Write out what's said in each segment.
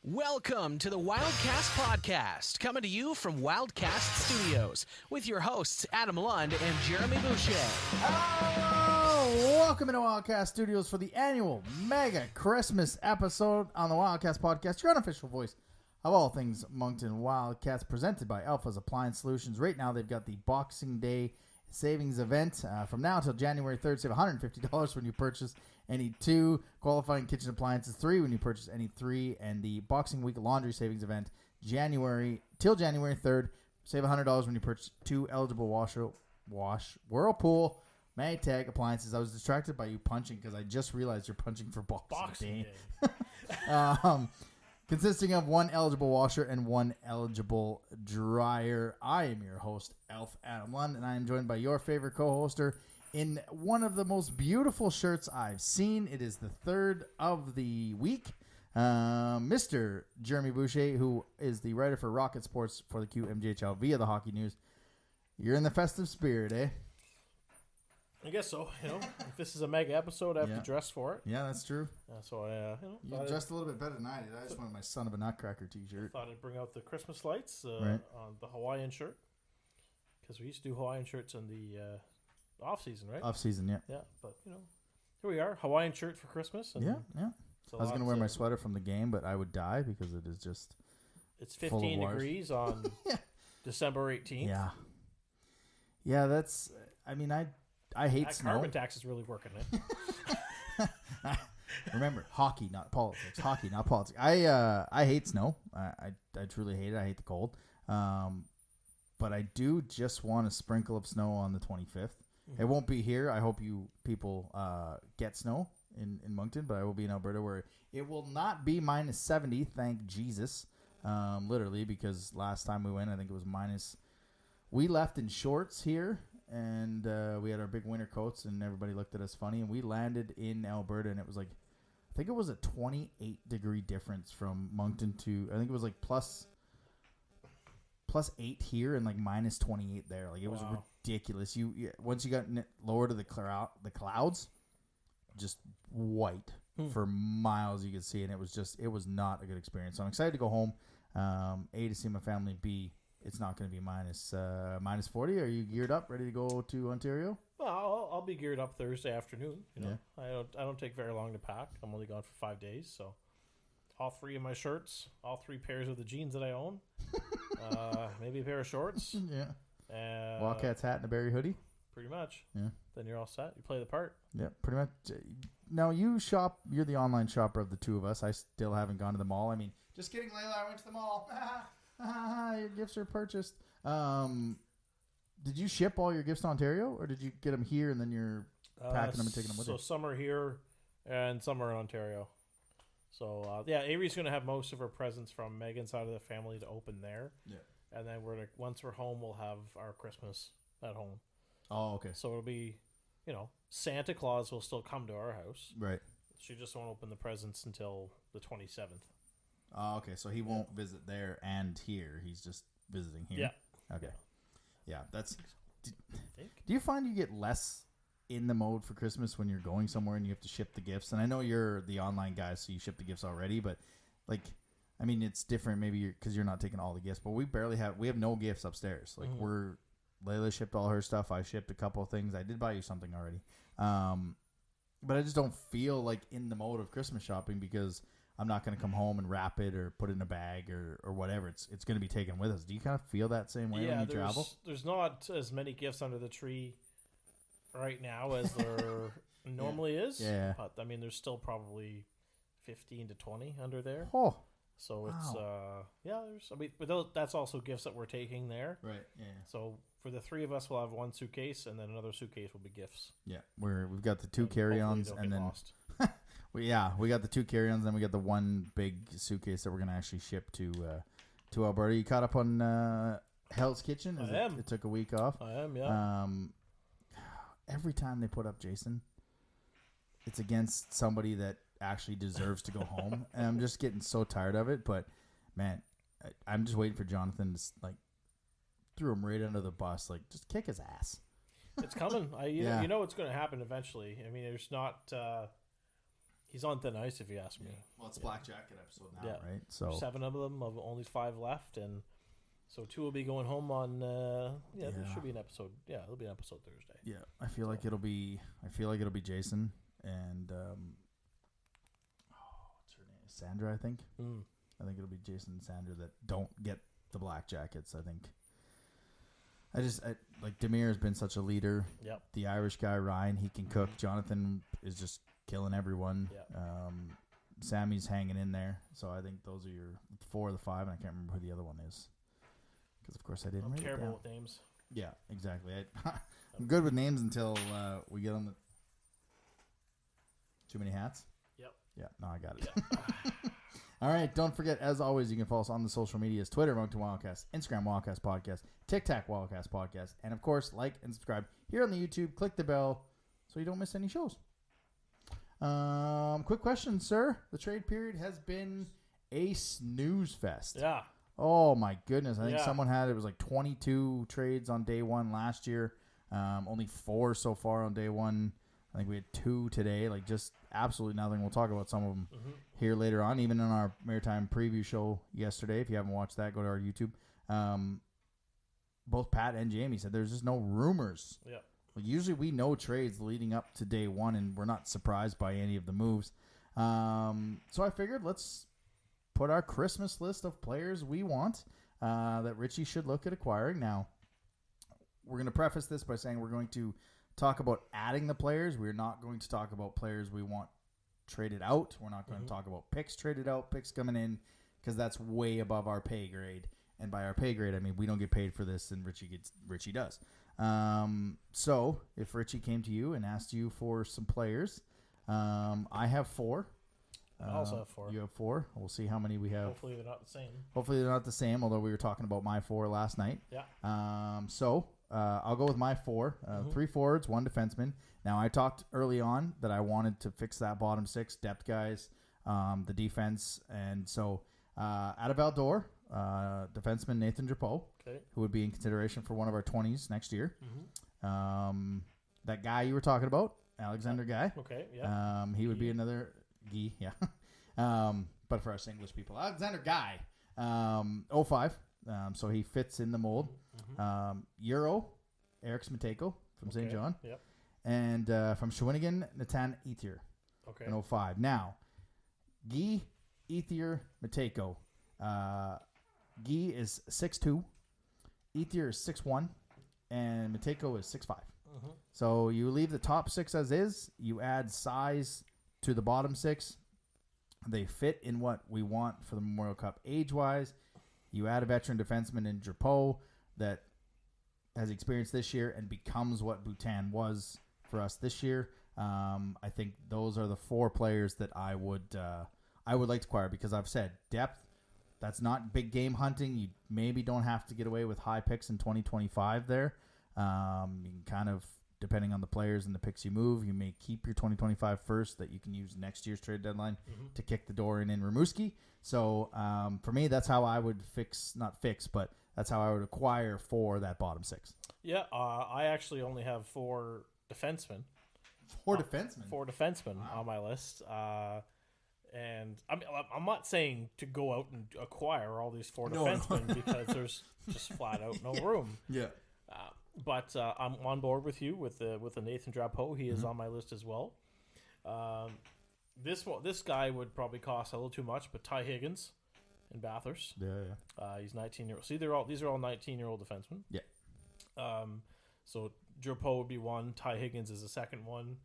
Welcome to the Wildcast podcast, coming to you from Wildcast Studios with your hosts Adam Lund and Jeremy Boucher. Hello! Welcome into Wildcast Studios for the annual mega Christmas episode on the Wildcast podcast, your unofficial voice of all things Moncton Wildcats, presented by Alpha's Appliance Solutions. Right now, they've got the Boxing Day savings event. From now until January 3rd, save $150 when you purchase any 2 qualifying kitchen appliances, 3 when you purchase any 3, and the Boxing Week laundry savings event January 3rd, save $100 when you purchase 2 eligible Whirlpool Maytag appliances. I was distracted by you punching because I just realized you're punching for Boxing Day. Consisting of 1 eligible washer and 1 eligible dryer. I am your host, Elf Adam Lund, and I am joined by your favorite co-hoster in one of the most beautiful shirts I've seen. It is the 3rd of the week. Mr. Jeremy Boucher, who is the writer for Rocket Sports for the QMJHL via the Hockey News. You're in the festive spirit, eh? I guess so. If this is a mega episode, I have to dress for it. Yeah, that's true. So I, you dressed a little bit better than I did. I just wanted my son of a nutcracker t-shirt. Thought I'd bring out the Christmas lights Right. on the Hawaiian shirt, because we used to do Hawaiian shirts in the off season, right? Off season, yeah. Yeah, but here we are, Hawaiian shirt for Christmas. And Yeah. it's I was going to wear my sweater from the game, but I would die because it is just It's 15 degrees on December 18th. Yeah, that's. I mean, I hate That snow. carbon tax is really working, eh? Remember, hockey, not politics. Hockey, not politics. I hate snow. I truly hate it. I hate the cold. But I do just want a sprinkle of snow on the 25th. It won't be here. I hope you people get snow in Moncton, but I will be in Alberta where it will not be minus 70. Thank Jesus. Literally, because last time we went, I think it was minus. We left in shorts here. And we had our big winter coats, and everybody looked at us funny. And we landed in Alberta, and it was like, I think it was a 28-degree difference from Moncton to, I think it was like plus 8 here and like minus 28 there. Like, it was ridiculous. You once you got lower to the clouds, just white for miles you could see, and it was not a good experience. So I'm excited to go home. A, to see my family. B, it's not going to be minus 40. Are you geared up, ready to go to Ontario? Well, I'll be geared up Thursday afternoon. I don't take very long to pack. I'm only gone for 5 days, so all 3 of my shirts, all 3 pairs of the jeans that I own, maybe a pair of shorts. Yeah. Wildcats hat and a berry hoodie. Pretty much. Yeah. Then you're all set. You play the part. Yeah, pretty much. Now you shop. You're the online shopper of the two of us. I still haven't gone to the mall. I mean, just kidding, Layla. I went to the mall. Your gifts are purchased. Did you ship all your gifts to Ontario, or did you get them here and then you're packing them and taking them with you? So some are here and some are in Ontario. So Avery's going to have most of her presents from Megan's side of the family to open there. Yeah. And then once we're home, we'll have our Christmas at home. Oh, okay. So it'll be, Santa Claus will still come to our house. Right. She just won't open the presents until the 27th. Oh, okay. So he won't visit there and here. He's just visiting here. Yeah. Okay. Yeah, that's. Do you find you get less in the mode for Christmas when you're going somewhere and you have to ship the gifts? And I know you're the online guy, so you ship the gifts already. But it's different maybe because you're not taking all the gifts. But we have no gifts upstairs. Like Layla shipped all her stuff. I shipped a couple of things. I did buy you something already. But I just don't feel like in the mode of Christmas shopping because I'm not going to come home and wrap it or put it in a bag or whatever. It's going to be taken with us. Do you kind of feel that same way when you travel? There's not as many gifts under the tree right now as there normally is. Yeah. But, there's still probably 15 to 20 under there. Oh. So it's, that's also gifts that we're taking there. Right, yeah. So for the 3 of us, we'll have 1 suitcase, and then another suitcase will be gifts. Yeah, we've got the 2 carry-ons, and then lost. we got the 2 carry-ons, and then we got the 1 big suitcase that we're gonna actually ship to Alberta. You caught up on Hell's Kitchen? I am. It took a week off. I am, yeah. Every time they put up Jason, it's against somebody that actually deserves to go home, and I'm just getting so tired of it. But man, I'm just waiting for Jonathan to threw him right under the bus, just kick his ass. It's coming. You know it's going to happen eventually. There's not He's on thin ice, if you ask me. Well, it's Black Jacket episode now, Yeah. right? So 7 of them, of only 5 left, and so 2 will be going home on. There should be an episode. Yeah, there'll be an episode Thursday. Yeah, I feel like it'll be Jason and what's her name? Sandra, I think. I think it'll be Jason and Sandra that don't get the Black Jackets. I think. Like Demir has been such a leader. Yep. The Irish guy Ryan, he can cook. Jonathan is just killing everyone. Yep. Sammy's hanging in there. So I think those are your 4 of the 5, and I can't remember who the other one is. Because of course I didn't. I'm write it terrible down. with names. Yeah, exactly. I'm good with names until we get on the too many hats. Yep. Yeah. No, I got it. Yeah. All right. Don't forget, as always, you can follow us on the social medias: Twitter, Moncton Wildcast, Instagram, Wildcast Podcast, TikTok, Wildcast Podcast, and of course, like and subscribe here on the YouTube. Click the bell so you don't miss any shows. Quick question, sir. The trade period has been a snooze fest. Yeah. Oh my goodness! I think someone had it was like 22 trades on day 1 last year. Only 4 so far on day 1. I think we had 2 today. Like just absolutely nothing. We'll talk about some of them here later on. Even in our Maritime preview show yesterday, if you haven't watched that, go to our YouTube. Both Pat and Jamie said there's just no rumors. Yeah. Well, usually we know trades leading up to day 1, and we're not surprised by any of the moves. So I figured let's put our Christmas list of players we want that Richie should look at acquiring. Now, we're going to preface this by saying we're going to talk about adding the players. We're not going to talk about players we want traded out. We're not going to talk about picks traded out, picks coming in, because that's way above our pay grade. And by our pay grade, I mean we don't get paid for this, and Richie does. So if Richie came to you and asked you for some players, I have 4. I also have 4. You have 4. We'll see how many we have. Hopefully they're not the same. Hopefully they're not the same, although we were talking about my 4 last night. Yeah. So I'll go with my 4. 3 forwards, 1 defenseman. Now, I talked early on that I wanted to fix that bottom 6, depth guys, the defense. And so out of Valdor, defenseman Nathan Drapeau, who would be in consideration for one of our 20s next year. That guy you were talking about, Alexander Guy. Okay, yeah. He would be another... Guy, yeah. But for us English people, Alexander Guy, 05. So he fits in the mold. Euro, Eric Smateko from St. John. Yep. And from Shawinigan, Natan Ethier. Okay. In 05. Now, Guy, Ethier, Mateko. Guy is 6'2", Ethier is 6'1", and Mateko is 6'5". So you leave the top 6 as is. You add size to the bottom 6. They fit in what we want for the Memorial Cup age-wise. You add a veteran defenseman in Drapeau that has experience this year and becomes what Bhutan was for us this year. I think those are the 4 players that I would like to acquire, because I've said depth. That's not big game hunting. You maybe don't have to get away with high picks in 2025 there. You can kind of, depending on the players and the picks you move, you may keep your 2025 first that you can use next year's trade deadline to kick the door in Rimouski. So for me, that's how I would but that's how I would acquire for that bottom 6. Yeah, I actually only have 4 defensemen. 4 defensemen? 4 defensemen on my list. And I mean, I'm not saying to go out and acquire all these 4 defensemen because there's just flat out no room. Yeah. But I'm on board with you with the Nathan Drapeau. He is on my list as well. This guy would probably cost a little too much, but Ty Higgins in Bathurst. Yeah. He's 19-year-old. See, these are all 19-year-old defensemen. Yeah. So Drapeau would be one. Ty Higgins is the second one.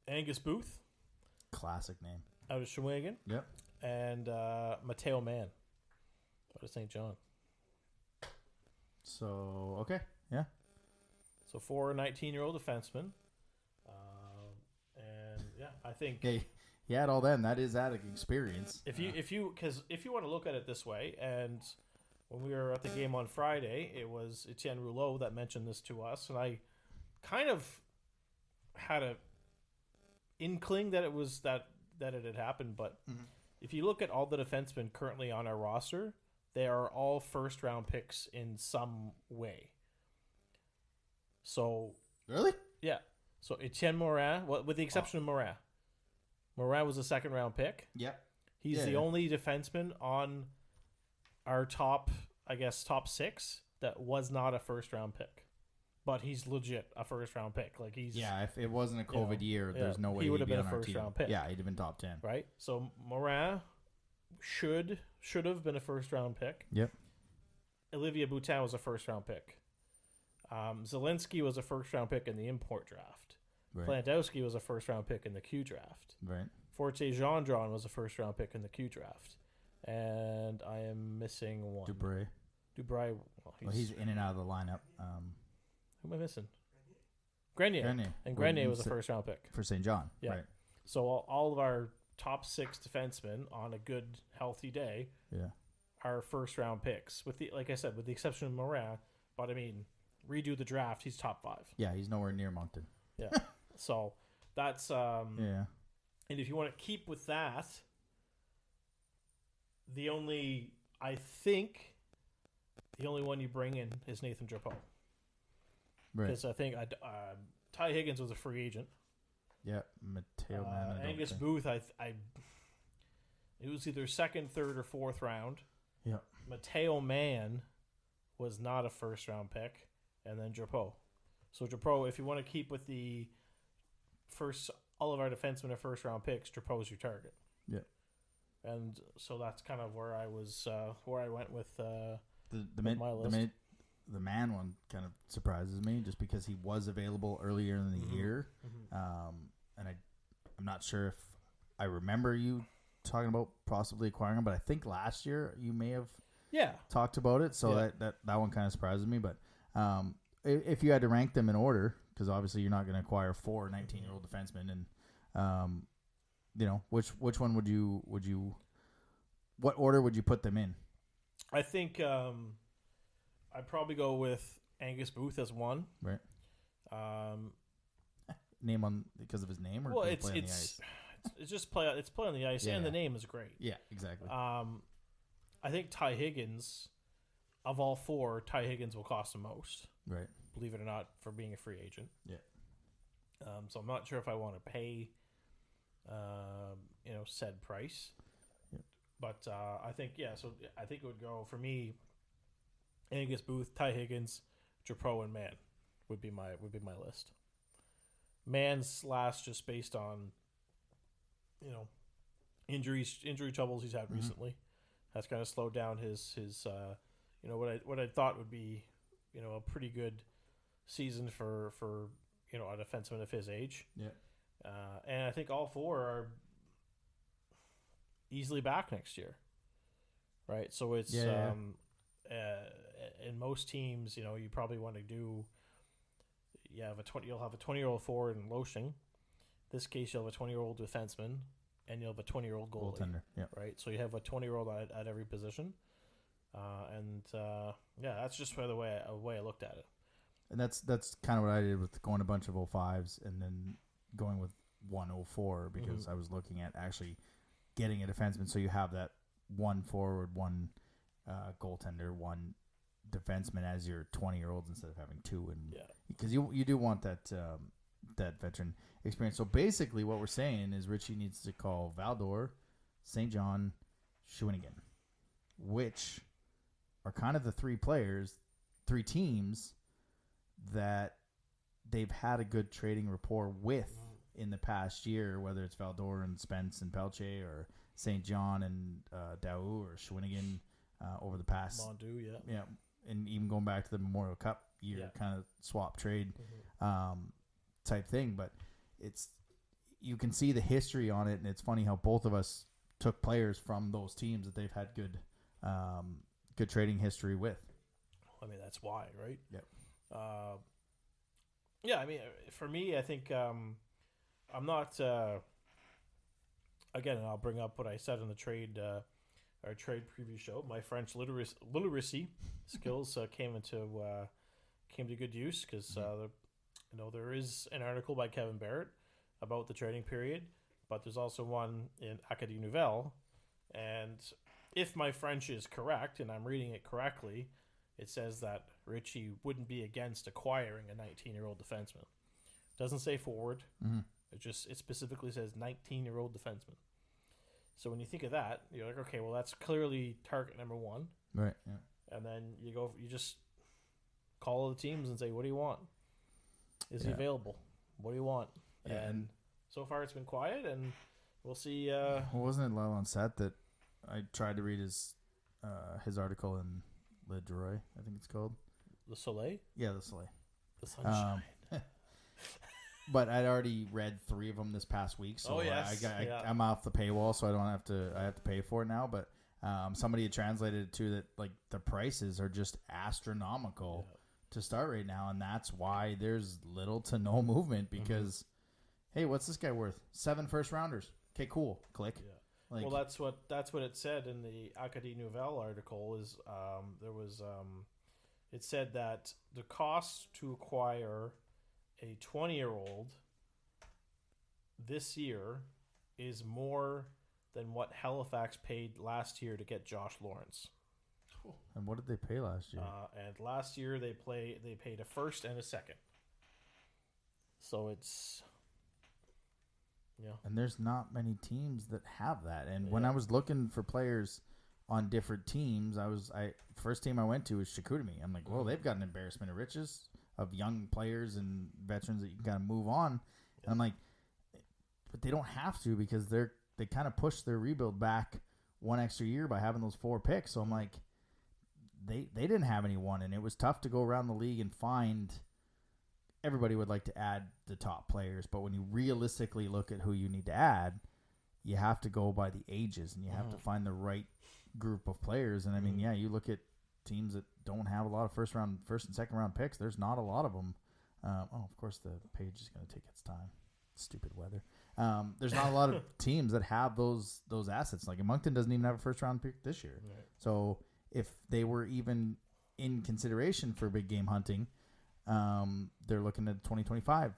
Angus Booth. Classic name. Out of Shawinigan. Yep. And Matteo Mann out of St. John. So, okay. Yeah. So 4 19-year-old defensemen. And yeah, I think he had all them. That is added experience. If you want to look at it this way, and when we were at the game on Friday, it was Etienne Rouleau that mentioned this to us, and I kind of had a inkling that it was that it had happened. But if you look at all the defensemen currently on our roster, they are all first-round picks in some way. So really, yeah. So Etienne Morin, with the exception of Morin. Morin was a second-round pick. Yep. He's the only defenseman on our top 6 that was not a first-round pick. But he's legit a first-round pick. Like he's if it wasn't a COVID year, there's no way he would have been a on our team. first-round pick. Yeah, he'd have been top 10. Right? So Morin should have been a first-round pick. Yep. Olivier Boutin was a first-round pick. Zelensky was a first-round pick in the import draft. Right. Plantowski was a first-round pick in the Q draft. Right. Forte Gendron was a first-round pick in the Q draft. And I am missing one. Dubreuil. Well, he's in and out of the lineup. Who am I missing? Grenier. And Grenier was a first-round pick. For St. John. Yeah. Right. So all of our top 6 defensemen on a good, healthy day are first-round picks. With the exception of Morin. But, I mean, redo the draft, he's top 5. Yeah, he's nowhere near Moncton. Yeah. So that's yeah. And if you want to keep with that, the only one you bring in is Nathan Drapeau. Right. Because I think Ty Higgins was a free agent. Yeah, Mateo Mann. Angus Booth, it was either second, third, or fourth round. Yeah. Mateo Mann was not a first round pick, and then Drapeau. So Drapeau, if you want to keep with the first, all of our defensemen are first round picks, Drapeau's your target. Yeah. And so that's kind of where I was, where I went with my list. The Man one kind of surprises me just because he was available earlier in the year. Mm-hmm. And I'm not sure if I remember you talking about possibly acquiring him, but I think last year you may have talked about it. So that one kind of surprises me. But if you had to rank them in order, because obviously you're not going to acquire 4 19-year-old defensemen, and which one would you what order would you put them in? I think I'd probably go with Angus Booth as 1. Right. Name on because of his name, or it's play on the ice? It's just play on the ice, and the name is great. Yeah, exactly. I think Ty Higgins, of all 4, Ty Higgins will cost the most. Right. Believe it or not, for being a free agent. Yeah. So I'm not sure if I want to pay, said price. Yeah. But I think So I think it would go for me. Angus Booth, Ty Higgins, Drapeau, and Mann would be my list. Mann's last just based on, injury troubles he's had recently. That's kind of slowed down his what I thought would be, a pretty good season for a defenseman of his age. Yeah. And I think all 4 are easily back next year. Right? So it's in most teams, you probably want to do. You'll have a 20-year-old forward in Loshing. This case, you'll have a 20-year-old defenseman, and you'll have a 20-year-old goalie. Yeah. Right. So you have a 20-year-old at every position, that's just the way I looked at it. And that's kind of what I did with going a bunch of 05s and then going with 104 because I was looking at actually getting a defenseman. So you have that 1 forward, 1 goaltender, 1 defenseman as your 20-year-olds instead of having 2, and because you do want that veteran experience. So basically, what we're saying is Richie needs to call Valdor, St. John, Shawinigan, which are kind of the 3 teams that they've had a good trading rapport with in the past year, whether it's Valdor and Spence and Pelche, or St. John and Daou, or Shawinigan over the past Mondu, and even going back to the Memorial Cup year, kind of swap trade type thing. But you can see the history on it, and it's funny how both of us took players from those teams that they've had good trading history with. I mean, that's why, right? Yep. I mean, for me, I think I'm not. Again, and I'll bring up what I said in the trade. Our trade preview show. My French literacy skills came to good use because there is an article by Kevin Barrett about the trading period, but there's also one in Acadie Nouvelle, and if my French is correct and I'm reading it correctly, it says that Richie wouldn't be against acquiring a 19-year-old defenseman. Doesn't say forward. Mm-hmm. It specifically says 19-year-old defenseman. So when you think of that, you're like, okay, well that's clearly target number one. Right. Yeah. And then you just call the teams and say, what do you want? Is he available? What do you want? Yeah, and so far it's been quiet, and we'll see. Well, wasn't it Lyle on set that I tried to read his article in Le Droit, I think it's called. The Soleil? Yeah, the Soleil. The Sunshine. But I'd already read 3 of them this past week, so I'm off the paywall, so I don't have to. I have to pay for it now. But somebody had translated it too that like the prices are just astronomical to start right now, and that's why there's little to no movement because, hey, what's this guy worth? 7 first-rounders. Okay, cool. Click. Yeah. Like, Well, that's what it said in the Acadie Nouvelle article. Is it said that the cost to acquire a 20-year-old this year is more than what Halifax paid last year to get Josh Lawrence. and what did they pay last year? And last year they paid a first and a second. So it's And there's not many teams that have that. And when I was looking for players on different teams, first team I went to was Chicoutimi. I'm like, well, they've got an embarrassment of riches of young players and veterans that you can kind of move on. And I'm like, but they don't have to because they kind of push their rebuild back one extra year by having those 4 picks. So I'm like, they didn't have anyone, and it was tough to go around the league and find. Everybody would like to add the top players, but when you realistically look at who you need to add, you have to go by the ages, and you have to find the right group of players. And I mean, you look at teams that don't have a lot of first and second round picks. There's not a lot of them. Of course, the page is going to take its time. Stupid weather. There's not a lot of teams that have those assets. Like Moncton doesn't even have a first round pick this year. Right. So if they were even in consideration for big game hunting, they're looking at 2025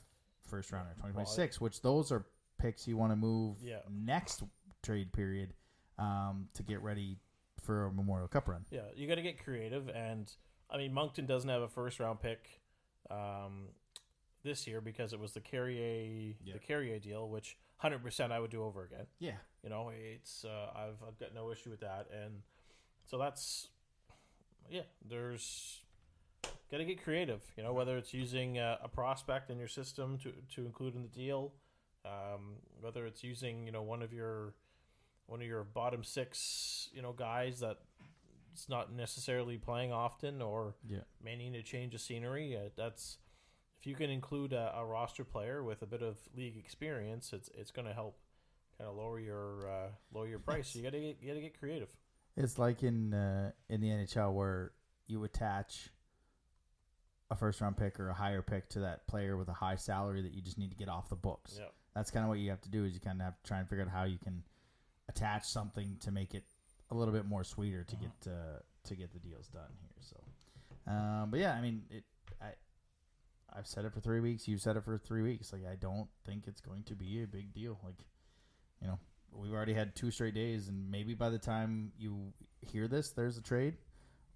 first rounder, 2026, which those are picks you want to move next trade period to get ready for a Memorial Cup run. Yeah, you got to get creative, and I mean Moncton doesn't have a first round pick this year because it was the Carrier deal, which 100% I would do over again. Yeah, it's I've got no issue with that, and so that's there's. Got to get creative, whether it's using a prospect in your system to include in the deal, whether it's using one of your bottom 6 guys that it's not necessarily playing often or may need to change the scenery. That's if you can include a roster player with a bit of league experience, it's going to help kind of lower your price. You got to get creative. It's like in the NHL where you attach a first round pick or a higher pick to that player with a high salary that you just need to get off the books. Yeah. That's kind of what you have to do is you kind of have to try and figure out how you can attach something to make it a little bit more sweeter to get the deals done here. So, but yeah, I mean, I've said it for 3 weeks. You've said it for 3 weeks. Like, I don't think it's going to be a big deal. Like, we've already had 2 straight days, and maybe by the time you hear this, there's a trade,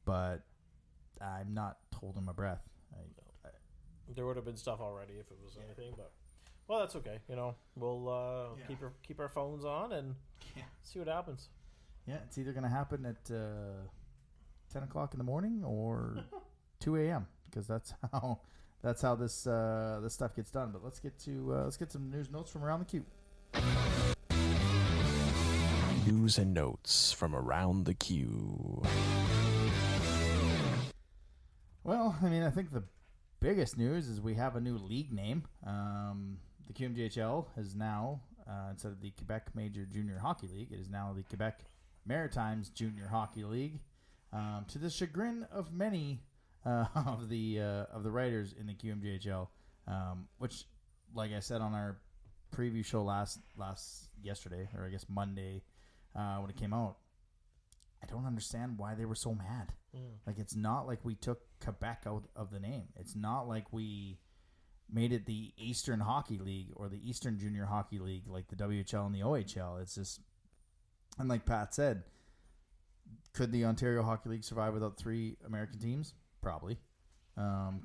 but I'm not holding my breath. There would have been stuff already if it was anything, but well, that's okay. We'll keep our phones on and see what happens. Yeah, it's either going to happen at 10 o'clock in the morning or 2 a.m. because that's how this stuff gets done. But let's get some news notes from around the queue. News and notes from around the queue. Well, I mean, I think the biggest news is we have a new league name. The QMJHL is now, instead of the Quebec Major Junior Hockey League, it is now the Quebec Maritimes Junior Hockey League. To the chagrin of many of the writers in the QMJHL, which, like I said on our preview show yesterday, or I guess Monday, when it came out, I don't understand why they were so mad. Like, it's not like we took Quebec out of the name. It's not like we made it the Eastern Hockey League or the Eastern Junior Hockey League like the WHL and the OHL. It's just, and like Pat said, could the Ontario Hockey League survive without 3 American teams? Probably.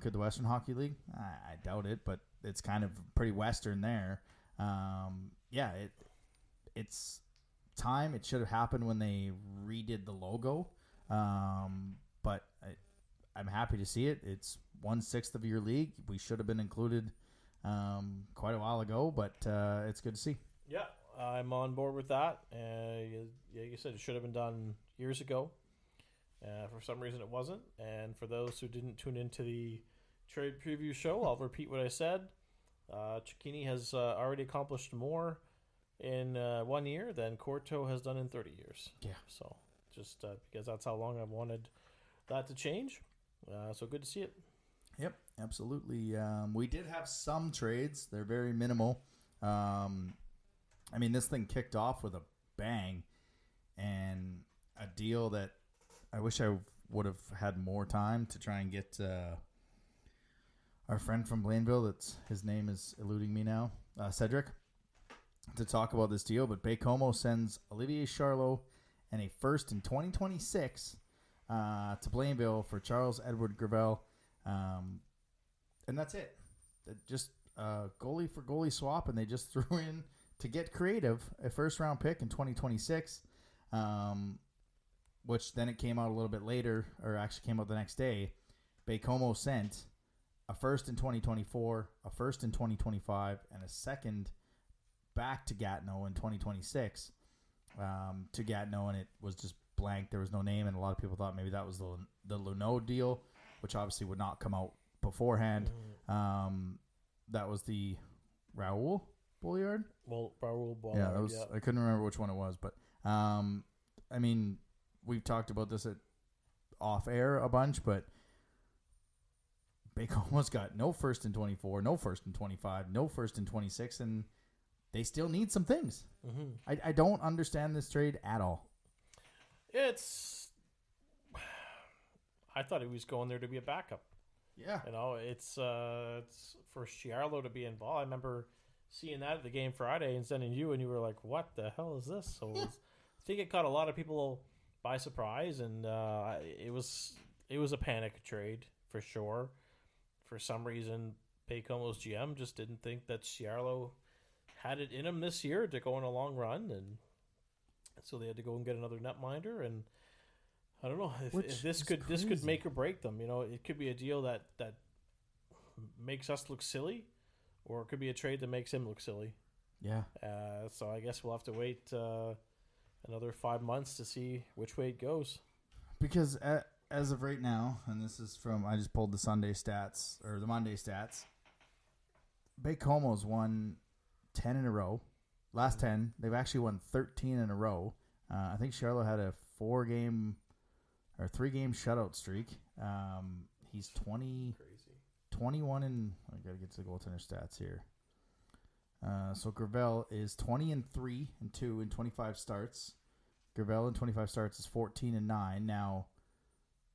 Could the Western Hockey League? I doubt it, but it's kind of pretty Western there. It's time. It should have happened when they redid the logo. But I'm happy to see it. It's 1/6 of your league. We should have been included quite a while ago, but it's good to see. Yeah, I'm on board with that. Like you said, it should have been done years ago. For some reason, it wasn't. And for those who didn't tune into the trade preview show, I'll repeat what I said. Cecchini has already accomplished more in 1 year than Corto has done in 30 years. Yeah. So just because that's how long I've wanted that to change. So good to see it. Yep, absolutely. We did have some trades. They're very minimal. This thing kicked off with a bang and a deal that I wish I would have had more time to try and get our friend from Blainville, his name is eluding me now, Cedric, to talk about this deal. But Baie-Comeau sends Olivier Charlot and a first in 2026 to Blainville for Charles Edward Gravel. And that's it. Just goalie for goalie swap, and they just threw in, to get creative, a first-round pick in 2026, which then it came out a little bit later, or actually came out the next day. Baie-Comeau sent a first in 2024, a first in 2025, and a second back to Gatineau in 2026 to Gatineau, and it was just blank. There was no name, and a lot of people thought maybe that was the Luneau deal, which obviously would not come out beforehand. That was the Raoul Bouillard? Well, Raoul Bouillard, yeah, that was. Yeah. I couldn't remember which one it was, but we've talked about this off air a bunch, but Baie-Comeau's got no first in 24, no first in 25, no first in 26, and they still need some things. I don't understand this trade at all. I thought he was going there to be a backup. Yeah. It's for Chiarlo to be involved. I remember seeing that at the game Friday and sending you, and you were like, what the hell is this? So I think it caught a lot of people by surprise, and it was a panic trade for sure. For some reason, Baie-Comeau's GM just didn't think that Chiarlo had it in him this year to go on a long run, and so they had to go and get another netminder. And I don't know if this could make or break them. It could be a deal that makes us look silly, or it could be a trade that makes him look silly. Yeah. So I guess we'll have to wait another 5 months to see which way it goes. Because as of right now, and this is from, I just pulled the Sunday stats, or the Monday stats, Baie-Comeau's won 10 in a row. Last 10, they've actually won 13 in a row. I think Charlotte had a 3-game shutout streak. He's 21 and I gotta get to the goaltender stats here. So Gravel is 20-3 and 2 in 25 starts. Gravel in 25 starts is 14-9. Now,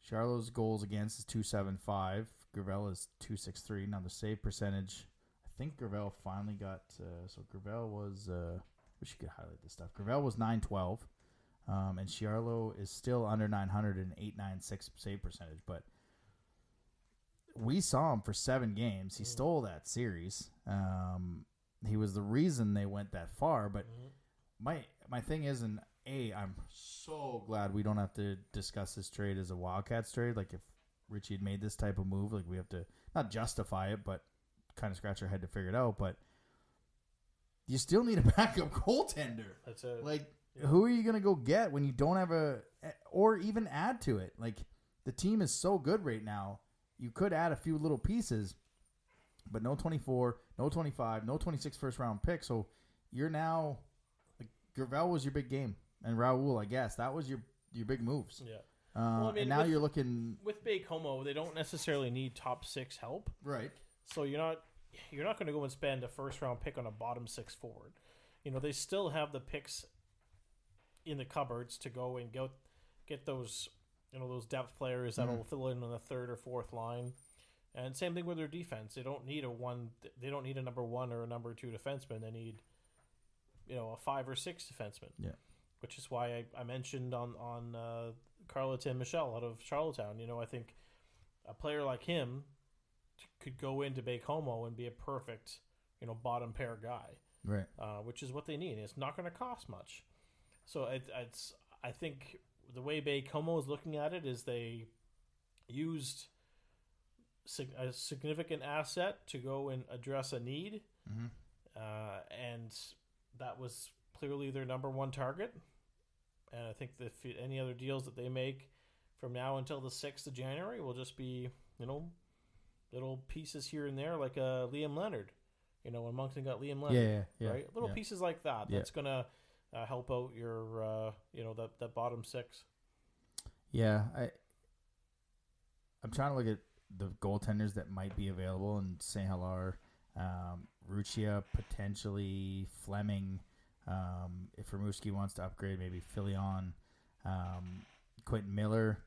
Charlot's goals against is .275. Gravel is .263. Now the save percentage, I think Gravel finally got. So Gravel was. We should highlight this stuff. Gravel was .912, and Charlot is still under 900 and .896 save percentage. But we saw him for 7 games. He stole that series. He was the reason they went that far. But my thing is, and I'm so glad we don't have to discuss this trade as a Wildcats trade. Like, if Richie had made this type of move, like, we have to not justify it, but kind of scratch our head to figure it out. But you still need a backup goaltender. That's it. Like, who are you going to go get when you don't have or even add to it? Like, the team is so good right now. You could add a few little pieces, but no 24, no 25, no 26 first round pick. So you're now, like, Gravel was your big game. And Raoul, I guess, that was your big moves. Yeah. And now you're looking with Baie-Comeau. They don't necessarily need top 6 help, right? So you're not going to go and spend a first round pick on a bottom 6 forward. They still have the picks in the cupboards to go and get those those depth players that'll fill in on the 3rd or 4th line. And same thing with their defense. They don't need a number 1 or a number 2 defenseman. They need a 5 or 6 defenseman. Yeah. Which is why I mentioned on Carleton Michel out of Charlottetown. I think a player like him could go into Baie-Comeau and be a perfect, bottom pair guy, Right. which is what they need. It's not going to cost much. So I think the way Baie-Comeau is looking at it is they used a significant asset to go and address a need, and that was clearly their number one target. And I think that any other deals that they make from now until the 6th of January will just be, little pieces here and there, like Liam Leonard. When Moncton got Liam Leonard, Yeah. right? Little pieces like that. Yeah. That's gonna help out your, that bottom six. Yeah, I'm trying to look at the goaltenders that might be available, and St. Hilaire, Ruchia, potentially Fleming. If Rimouski wants to upgrade, maybe Filion, Quentin Miller.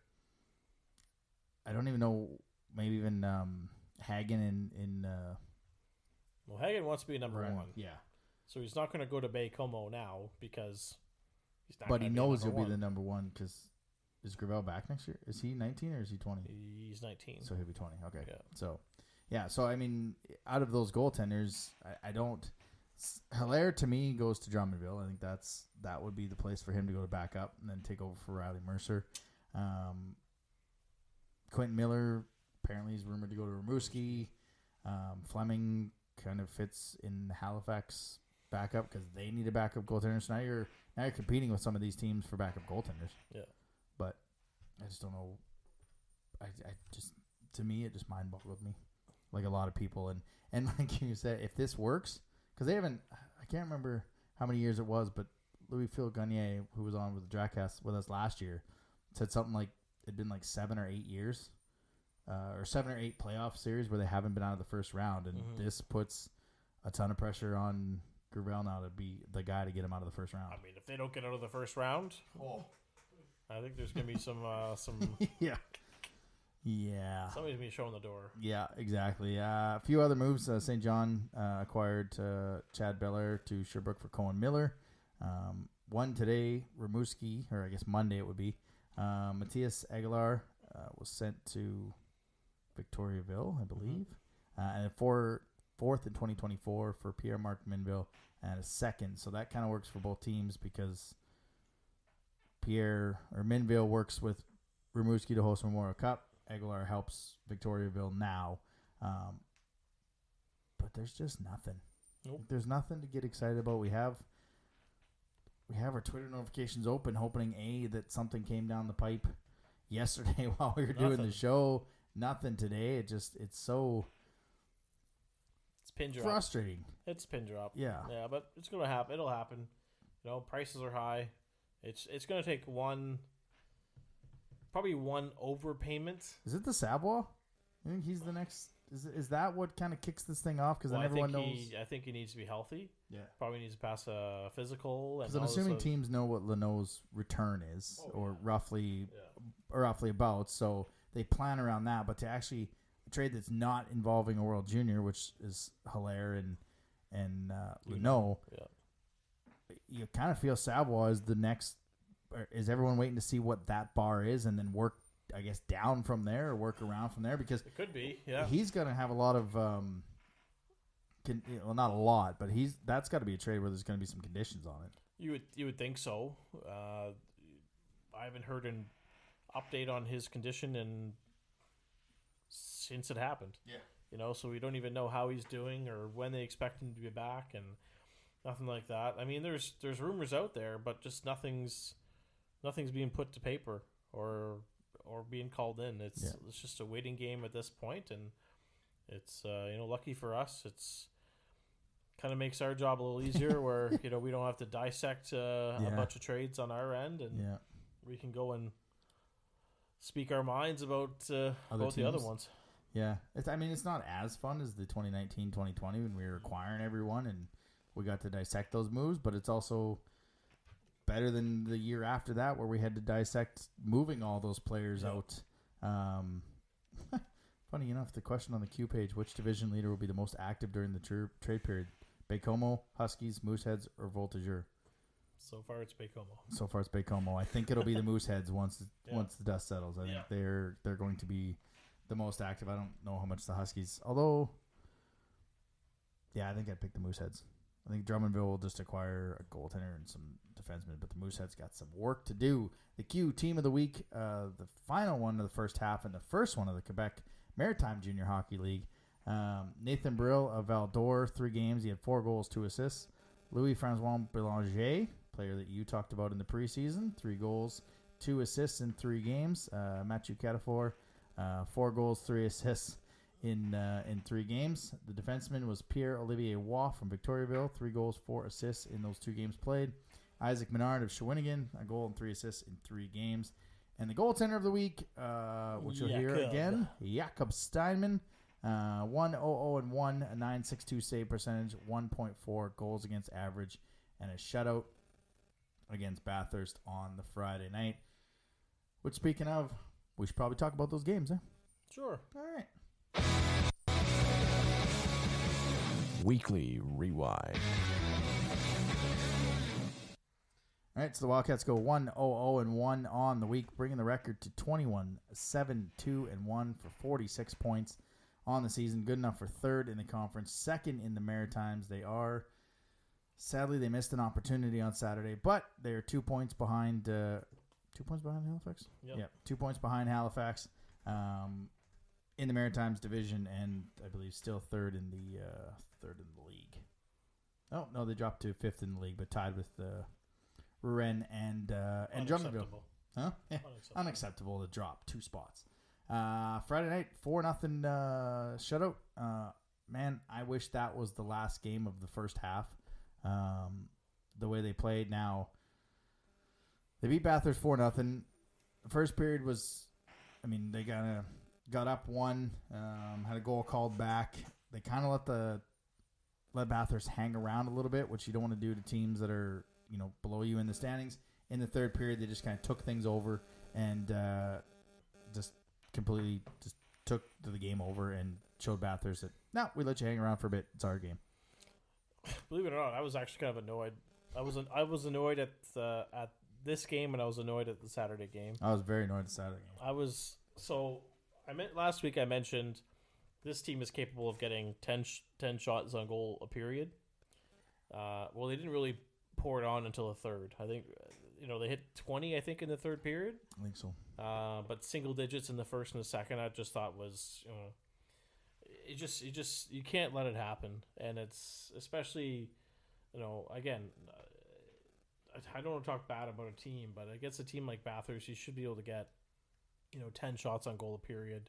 I don't even know. Maybe even Hagen in. Well, Hagen wants to be number one. Yeah. So he's not going to go to Baie-Comeau now because he's not. But he knows he'll be the number one because is Gravel back next year? Is he 19 or is he 20? He's 19. So he'll be 20. Okay. Yeah. So, yeah. So, I mean, out of those goaltenders, I don't. Hilaire to me goes to Drummondville. I think that would be the place for him to go to back up and then take over for Riley Mercer. Quentin Miller apparently is rumored to go to Rimouski. Fleming kind of fits in Halifax backup because they need a backup goaltender. So now you're competing with some of these teams for backup goaltenders. Yeah. But I just don't know. I just, to me, it just mind boggled me, like a lot of people. And like you said, if this works, because they haven't, I can't remember how many years it was, but Louis-Phil Gagné, who was on with the Draftcast with us last year, said something like it'd been like 7 or 8 years, or 7 or 8 playoff series where they haven't been out of the first round, and this puts a ton of pressure on Gravel now to be the guy to get him out of the first round. I mean, if they don't get out of the first round, I think there's going to be some yeah. Yeah. Somebody's going to be showing the door. Yeah, exactly. A few other moves. St. John acquired Chad Belair to Sherbrooke for Cohen Miller. One today, Rimouski, or I guess Monday it would be. Matthias Aguilar was sent to Victoriaville, I believe. And a fourth in 2024 for Pierre-Marc Minville, and a second. So that kind of works for both teams because Minville works with Rimouski to host Memorial Cup. Aguilar helps Victoriaville now. But there's just nothing. Nope. There's nothing to get excited about. We have our Twitter notifications open, hoping that something came down the pipe yesterday while we were doing the show. Nothing today. It's so pin drop. Frustrating. It's pin drop. Yeah. Yeah, but it's gonna happen. It'll happen. Prices are high. It's gonna take probably one overpayment. Is it the Savoie? I think he's the next. Is that what kind of kicks this thing off? Because then everyone knows. I think he needs to be healthy. Yeah. Probably needs to pass a physical. Because I'm assuming teams know what Leno's return is, roughly about. So they plan around that. But to actually a trade that's not involving a World Junior, which is Hilaire and Leno, you kind of feel Savoie is the next. Is everyone waiting to see what that bar is and then work, I guess, down from there or work around from there? Because it could be, yeah. He's going to have a lot of, not a lot, but that's got to be a trade where there's going to be some conditions on it. You would think so. I haven't heard an update on his condition since it happened. Yeah. So we don't even know how he's doing or when they expect him to be back and nothing like that. I mean, there's rumors out there, but just nothing's being put to paper or being called in. It's just a waiting game at this point, and it's lucky for us. It's kind of makes our job a little easier where we don't have to dissect a bunch of trades on our end, and we can go and speak our minds about the other ones. Yeah, it's not as fun as the 2019-2020 when we were acquiring everyone and we got to dissect those moves, but it's also better than the year after that where we had to dissect moving all those players out. Funny enough, the question on the Q page, which division leader will be the most active during the trade period? Baie-Comeau, Huskies, Mooseheads, or Voltigeur? So far it's Baie-Comeau. I think it'll be the Mooseheads once the dust settles. I think they're going to be the most active. I don't know how much the Huskies, although, yeah, I think I'd pick the Mooseheads. I think Drummondville will just acquire a goaltender and some defensemen, but the Mooseheads got some work to do. The Q Team of the Week, the final one of the first half and the first one of the Quebec Maritime Junior Hockey League. Nathan Brill of Val-d'Or, 3 games. He had 4 goals, 2 assists. Louis-Francois Bélanger, player that you talked about in the preseason, 3 goals, 2 assists in 3 games. Mathieu Catafor, 4 goals, 3 assists in 3 games. The defenseman was Pierre-Olivier Waugh from Victoriaville, 3 goals, 4 assists in those 2 games played. Isaac Menard of Shawinigan, a goal and 3 assists in 3 games. And the goaltender of the week, which you'll hear again, Jakob Steinman, 1-0-0-1, a .962 save percentage, 1.4 goals against average, and a shutout against Bathurst on the Friday night. Which, speaking of, we should probably talk about those games, eh? Sure. All right. Weekly Rewind. All right, so the Wildcats go 1-0-0-1 on the week, bringing the record to 21-7-2-1 for 46 points on the season. Good enough for 3rd in the conference, 2nd in the Maritimes. Sadly, they missed an opportunity on Saturday, but they're 2 points behind. 2 points behind Halifax. Yep. 2 points behind Halifax in the Maritimes division, and I believe still 3rd in the league. Oh no, they dropped to 5th in the league, but tied with Rouen and Drummondville. Huh? Yeah. Unacceptable to drop 2 spots. Friday night, 4-0 shutout. Man, I wish that was the last game of the first half. The way they played. Now, they beat Bathurst 4-0. The first period was, they got up 1, had a goal called back. They kind of let Bathurst hang around a little bit, which you don't want to do to teams that are, below you in the standings. In the third period, they just kind of took things over and just completely just took the game over and showed Bathurst that, no, we let you hang around for a bit. It's our game. Believe it or not, I was actually kind of annoyed. I was annoyed at this game, and I was annoyed at the Saturday game. I was very annoyed at the Saturday game. Last week I mentioned this team is capable of getting 10 shots on goal a period. Well, they didn't really pour it on until the third. I think, they hit 20, I think, in the third period. I think so. But single digits in the first and the second, I just thought was, you can't let it happen. And it's especially, again, I don't want to talk bad about a team, but against a team like Bathurst, you should be able to get, 10 shots on goal a period.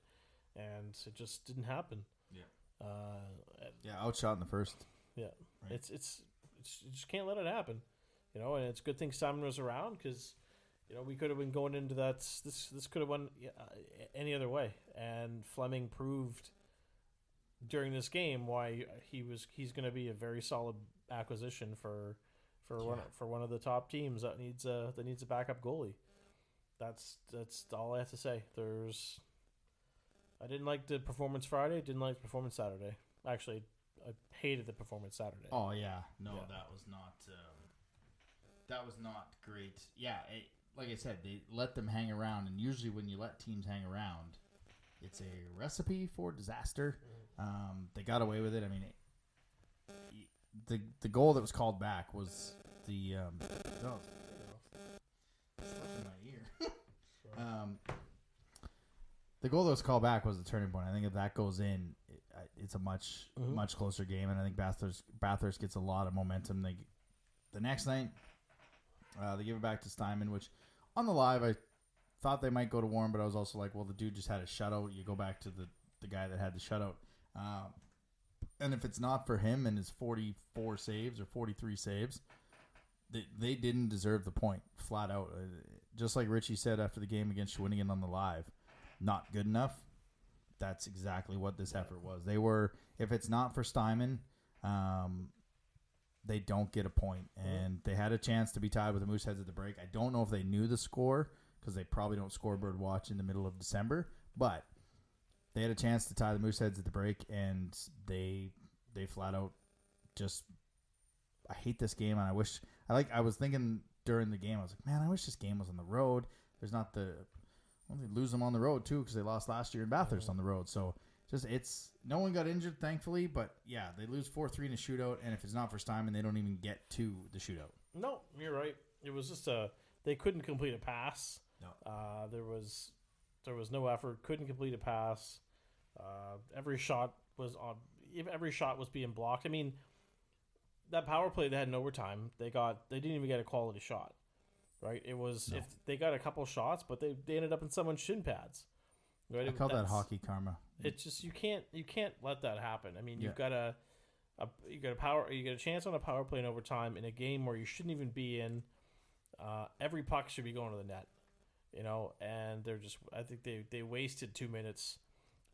And it just didn't happen. Yeah. Outshot in the first. Yeah. Right. It's you just can't let it happen. And it's a good thing Simon was around because, we could have been going into that. This could have won any other way. And Fleming proved during this game why he's going to be a very solid acquisition for one of the top teams that needs a backup goalie. That's all I have to say. I didn't like the performance Friday. Didn't like the performance Saturday. Actually, I hated the performance Saturday. Oh yeah, no, yeah. That was not great. Yeah, like I said, they let them hang around, and usually when you let teams hang around, it's a recipe for disaster. They got away with it. The goal that was called back was the it's stuck in my ear. The goal that was called back was the turning point. I think if that goes in, it's a much closer game, and I think Bathurst gets a lot of momentum. The next night, they give it back to Steinman, which on the live I thought they might go to Warren, but I was also like, well, the dude just had a shutout. You go back to the guy that had the shutout. And if it's not for him and his 44 saves or 43 saves, they didn't deserve the point, flat out. Just like Richie said after the game against Shawinigan on the live, not good enough. That's exactly what this effort was. They were, if it's not for Steinman, they don't get a point. And they had a chance to be tied with the Mooseheads at the break. I don't know if they knew the score because they probably don't scoreboard watch in the middle of December, but they had a chance to tie the Mooseheads at the break, and they flat out just. I hate this game, and I was thinking during the game, I was like, man, I wish this game was on the road. There's not the Well, they lose them on the road too because they lost last year in Bathurst on the road. So no one got injured, thankfully. But yeah, they lose 4-3 in a shootout, and if it's not first time, and they don't even get to the shootout. No, you're right. It was just they couldn't complete a pass. No, there was no effort. Couldn't complete a pass. Every shot was being blocked. I mean, that power play they had in overtime, they didn't even get a quality shot. Right? It was if they got a couple shots, but they ended up in someone's shin pads. Right? I call that hockey karma. It's just you can't let that happen. I mean, you've got a chance on a power play in overtime in a game where you shouldn't even be in. Every puck should be going to the net, and I think they wasted 2 minutes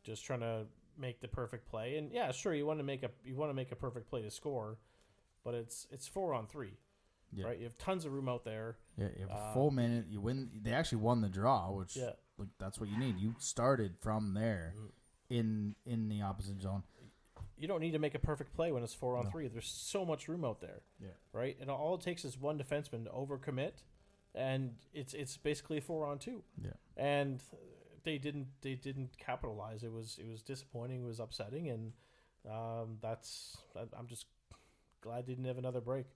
just trying to make the perfect play. And yeah, sure, you want to make a perfect play to score, but it's 4-on-3. Yeah. Right, you have tons of room out there. Yeah, you have a full minute. You win. They actually won the draw, which that's what you need. You started from there in the opposite zone. You don't need to make a perfect play when it's 4-on-3. There's so much room out there. Yeah. Right, and all it takes is one defenseman to overcommit, and it's basically 4-on-2. Yeah. And they didn't capitalize. It was disappointing. It was upsetting, and I'm just glad they didn't have another break.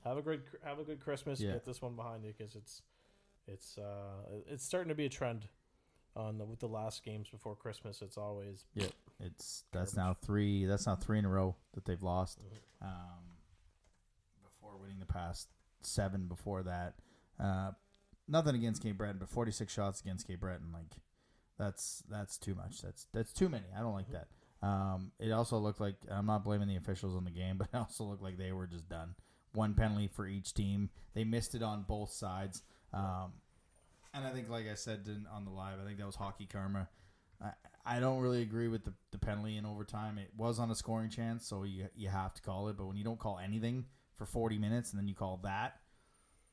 Have a good Christmas. Yeah. Get this one behind you because it's starting to be a trend with the last games before Christmas. It's always that's now three in a row that they've lost. Before winning the past 7 before that. Nothing against Cape Breton, but 46 shots against Cape Breton, like that's too much. That's too many. I don't like that. It also looked like, I'm not blaming the officials on the game, but it also looked like they were just done. One penalty for each team. They missed it on both sides. And I think, like I said on the live, I think that was hockey karma. I don't really agree with the penalty in overtime. It was on a scoring chance, so you have to call it. But when you don't call anything for 40 minutes and then you call that,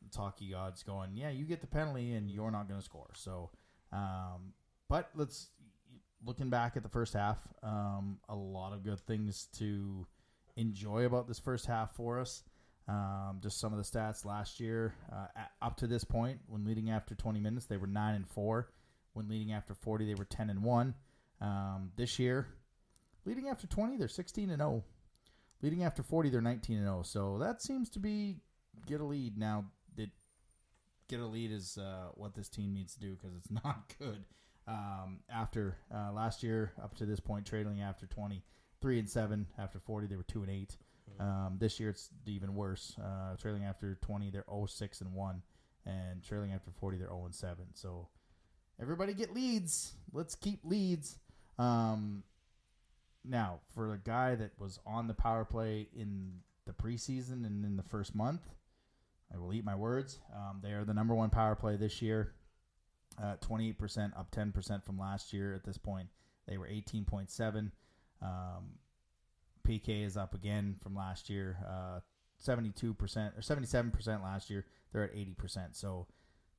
it's hockey gods going, yeah, you get the penalty and you're not going to score. So, but looking back at the first half, a lot of good things to enjoy about this first half for us. Just some of the stats last year, up to this point, when leading after 20 minutes, they were 9-4. When leading after 40, they were 10-1. This year, leading after 20, they're 16-0. Leading after 40, they're 19-0. So that seems to be get a lead. Now, get a lead is what this team needs to do because it's not good. After last year, up to this point, trailing after 20, 3-7. After 40, they were 2-8. This year, it's even worse. Trailing after 20, they're 0-6-1, and trailing after 40, they're 0-7. So everybody get leads. Let's keep leads. Now, for a guy that was on the power play in the preseason and in the first month, I will eat my words. They are the number one power play this year. 28%, up 10% from last year. At this point, they were 18.7. PK is up again from last year. 72% or 77% last year. They're at 80%. So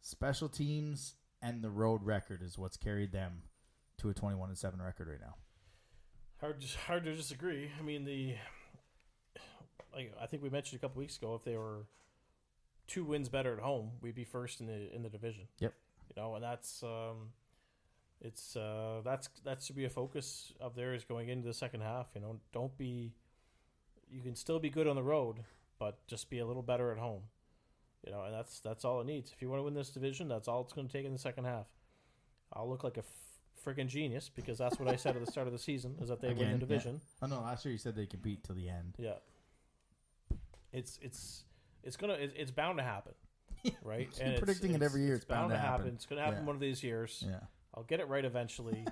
special teams and the road record is what's carried them to a 21-7 record right now. Hard to disagree. I mean, I think we mentioned a couple weeks ago, if they were 2 wins better at home, we'd be first in the division. Yep. And that's that should be a focus of theirs going into the second half. You can still be good on the road, but just be a little better at home. And that's all it needs. If you want to win this division, that's all it's going to take in the second half. I'll look like a freaking genius because that's what I said at the start of the season, is that they win the division. Yeah. Oh no, last year you said they compete till the end. Yeah. It's bound to happen. Right? And predicting it every year. It's bound to happen. It's going to happen one of these years. Yeah. I'll get it right eventually.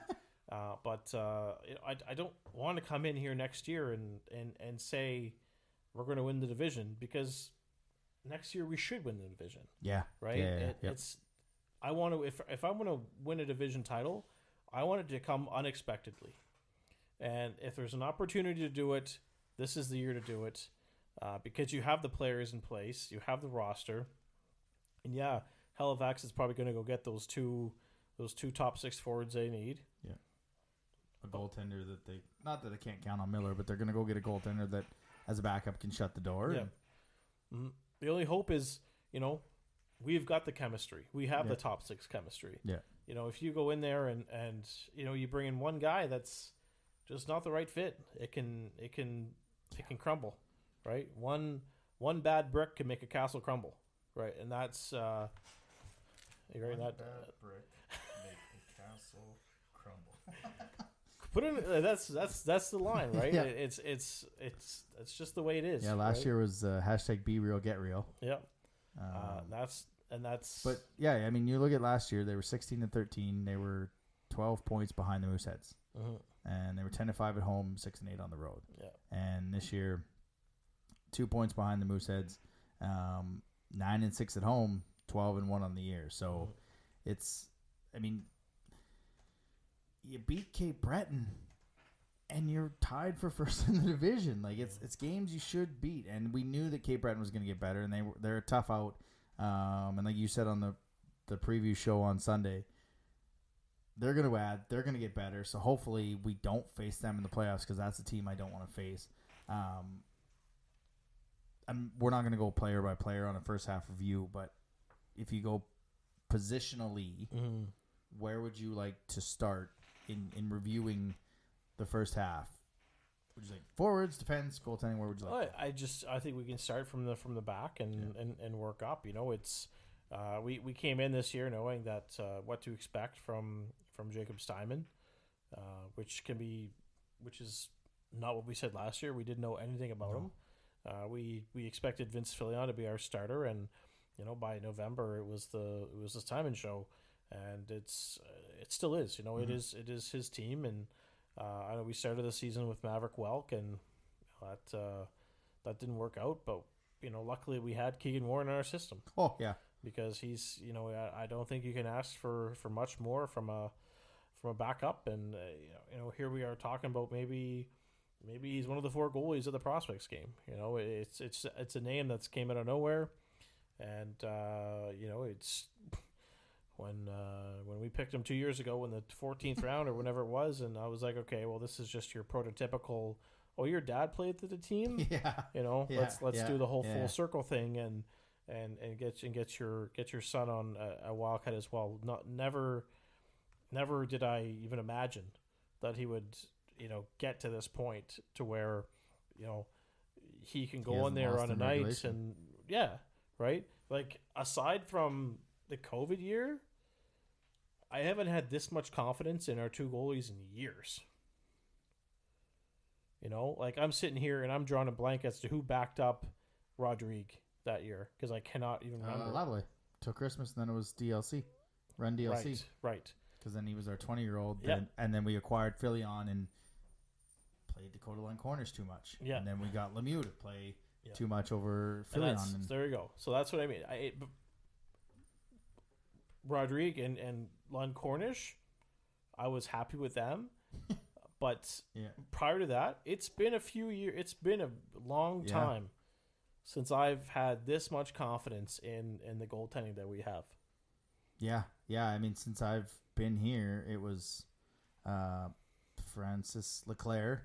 But I don't want to come in here next year and say we're going to win the division, because next year we should win the division. Yeah. Right? It's I want to if I want to win a division title, I want it to come unexpectedly. And if there's an opportunity to do it, this is the year to do it. Because you have the players in place, you have the roster. And yeah, Halifax is probably going to go get those two top 6 forwards they need. Yeah. A goaltender that not that they can't count on Miller, but they're going to go get a goaltender that as a backup can shut the door. Yeah. Mm-hmm. The only hope is, we've got the chemistry. We have the top 6 chemistry. Yeah. if you go in there and you bring in one guy that's just not the right fit, it can crumble, right? One bad brick can make a castle crumble, right? And that's you're right. That bad brick make a castle crumble. Put in that's the line, right? Yeah. It's just the way it is. Yeah, last right? year was hashtag Be Real Get Real. Yeah. That's. But yeah, I mean, you look at last year; they were 16-13. They were 12 points behind the Mooseheads, and they were 10-5 at home, 6-8 on the road. Yeah. And this year, 2 points behind the Mooseheads, 9-6 at home, 12-1 on the year. So it's, I mean, you beat Cape Breton, and you're tied for first in the division. Like it's games you should beat, and we knew that Cape Breton was going to get better, and they're a tough out. And like you said on the preview show on Sunday, they're going to add, they're going to get better. So hopefully we don't face them in the playoffs, because that's a team I don't want to face. We're not going to go player by player on a first half review, but if you go positionally, where would you like to start in reviewing the first half? Would you like forwards, defense, goaltending? Where would you like? I think we can start from the back and work up. It's we came in this year knowing that what to expect from Jacob Steinman, which is not what we said last year. We didn't know anything about him. We expected Vince Filion to be our starter, and by November it was the Steinman show, and it still is. It is his team, and I know we started the season with Maverick Welk, and that didn't work out. But luckily we had Keegan Warren in our system. Oh yeah, because he's I don't think you can ask for much more from a backup, and here we are talking about maybe he's one of the 4 goalies of the prospects game. It's a name that's came out of nowhere, and it's. When we picked him 2 years ago in the 14th round or whenever it was, and I was like, okay, well, this is just your prototypical. Oh, your dad played for the team. Yeah. Let's do the whole full circle thing and get your son on a Wildcat as well. Never did I even imagine that he would get to this point to where he can go in there on a night and right. Like aside from the COVID year, I haven't had this much confidence in our 2 goalies in years. Like I'm sitting here and I'm drawing a blank as to who backed up Rodrigue that year, because I cannot even remember. Lovely. Till Christmas, and then it was DLC. Run DLC. Right. Because then he was our 20-year-old, Yep. and then we acquired Filion and played Dakota Line corners too much. Yeah. And then we got Lemieux to play too much over Filion. And there you go. So that's what I mean. Rodrigue and Lund Cornish, I was happy with them. But prior to that, it's been a few years. It's been a long time since I've had this much confidence in the goaltending that we have. Yeah. I mean, since I've been here, it was Francis Leclerc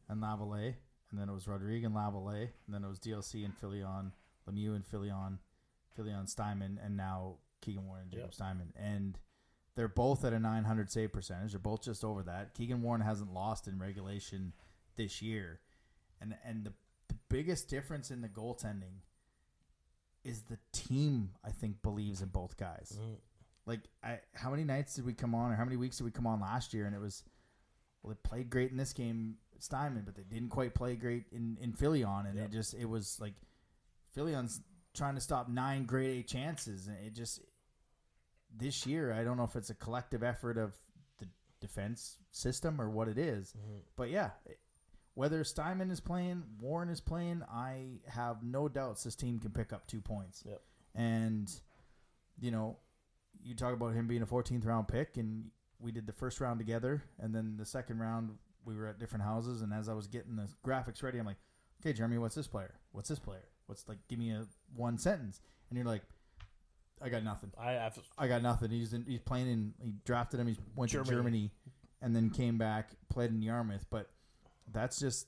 and Lavallee, and then it was Rodrigue and Lavallee, and then it was DLC and Filion, Lemieux and Filion Steinman, and now Keegan Warren and Jacob Steinman. And they're both at a 900 save percentage. They're both just over that. Keegan Warren hasn't lost in regulation this year. And the biggest difference in the goaltending is the team, I think, believes in both guys. Like, how many nights did we come on, or how many weeks did we come on last year, and it was, well, they played great in this game, Steinman, but they didn't quite play great in Filion, and it was like Filion's trying to stop 9 grade A chances, and it just, this year, I don't know if it's a collective effort of the defense system or what it is, but whether Steinman is playing, Warren is playing, I have no doubts this team can pick up 2 points. Yep. And, you talk about him being a 14th round pick, and we did the first round together, and then the second round we were at different houses, and as I was getting the graphics ready, I'm like, okay, Jeremy, what's this player? What's this player? What's, like, give me a one sentence. And you're like, I got nothing. I got nothing. He's playing he drafted him. He went to Germany and then came back, played in Yarmouth. But that's just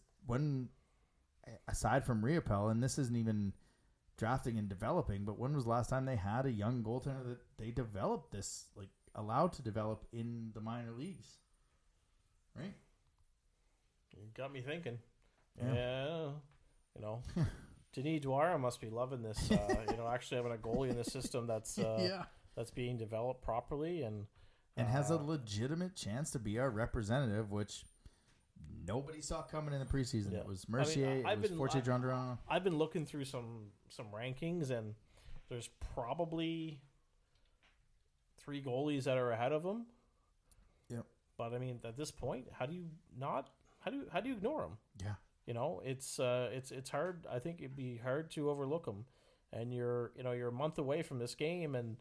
aside from Riopel, and this isn't even drafting and developing, but when was the last time they had a young goaltender that they developed this, like, allowed to develop in the minor leagues, right? You got me thinking. Yeah. Yeah, you know, Denis Dwyer must be loving this. Actually having a goalie in the system that's that's being developed properly and has a legitimate chance to be our representative, which nobody saw coming in the preseason. Yeah. It was Mercier. It was Forte Gendron. I've been looking through some rankings, and there's probably 3 goalies that are ahead of him. Yep. But I mean, at this point, how do you ignore him? Yeah. You know, it's hard. I think it'd be hard to overlook him. And you're a month away from this game, and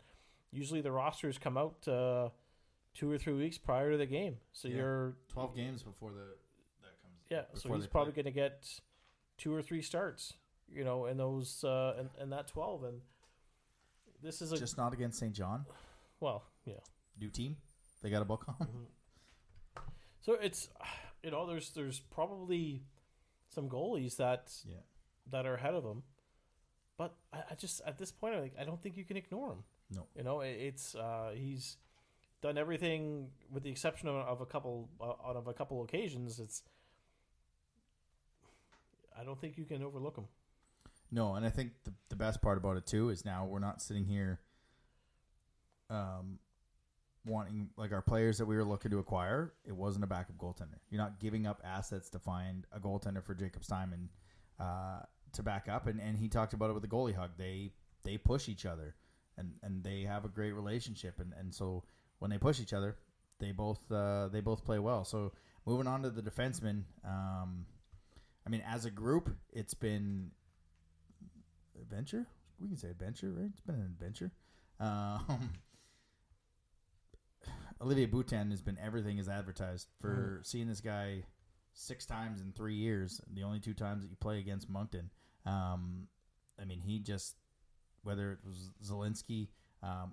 usually the rosters come out 2 or 3 weeks prior to the game. So you're 12 games before that comes. Yeah, so he's probably going to get 2 or 3 starts. In those in that 12, and this is just not against St. John. Well, yeah, new team. They got a book on. Mm-hmm. So it's there's probably some goalies that are ahead of him, but I just at this point I don't think you can ignore him. No, it's he's done everything with the exception of a couple occasions. I don't think you can overlook him. No, and I think the best part about it too is now we're not sitting here wanting, like, our players that we were looking to acquire. It wasn't a backup goaltender. You're not giving up assets to find a goaltender for Jacob Steinman to back up. And he talked about it with the goalie hug. They push each other and they have a great relationship. And so when they push each other, they both play well. So moving on to the defensemen, I mean, as a group, it's been adventure. We can say adventure, right? It's been an adventure. Olivier Boutin has been everything as advertised. For seeing this guy 6 times in 3 years, the only 2 times that you play against Moncton. I mean, he just, whether it was Zelensky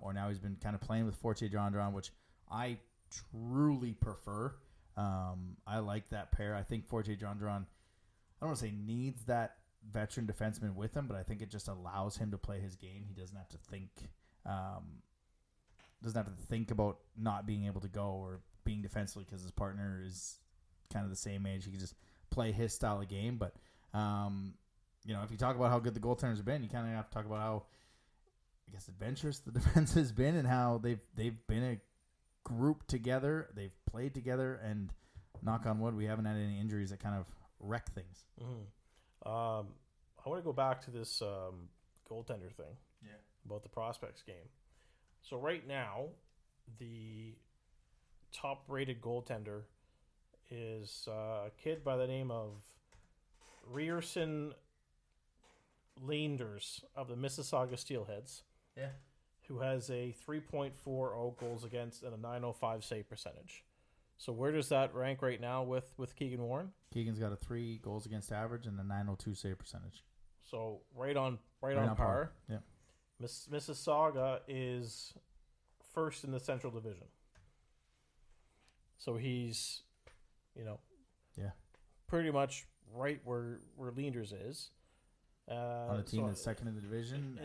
or now he's been kind of playing with Forte Gendron, which I truly prefer. I like that pair. I think Forte Gendron, I don't want to say needs that veteran defenseman with him, but I think it just allows him to play his game. He doesn't have to think about not being able to go or being defensively because his partner is kind of the same age. He can just play his style of game. But if you talk about how good the goaltenders have been, you kind of have to talk about how, I guess, adventurous the defense has been and how they've been a group together. They've played together, and knock on wood, we haven't had any injuries that kind of wreck things. Mm-hmm. I want to go back to this goaltender thing. Yeah. About the prospects game. So right now, the top-rated goaltender is a kid by the name of Rierson Leanders of the Mississauga Steelheads. Yeah. Who has a 3.40 goals against and a 905 save percentage. So where does that rank right now with Keegan Warren? Keegan's got a 3 goals against average and a 902 save percentage. So right on par. Yeah. Mississauga is first in the Central Division. So he's, pretty much right where Leanders is. On a team that's second in the division,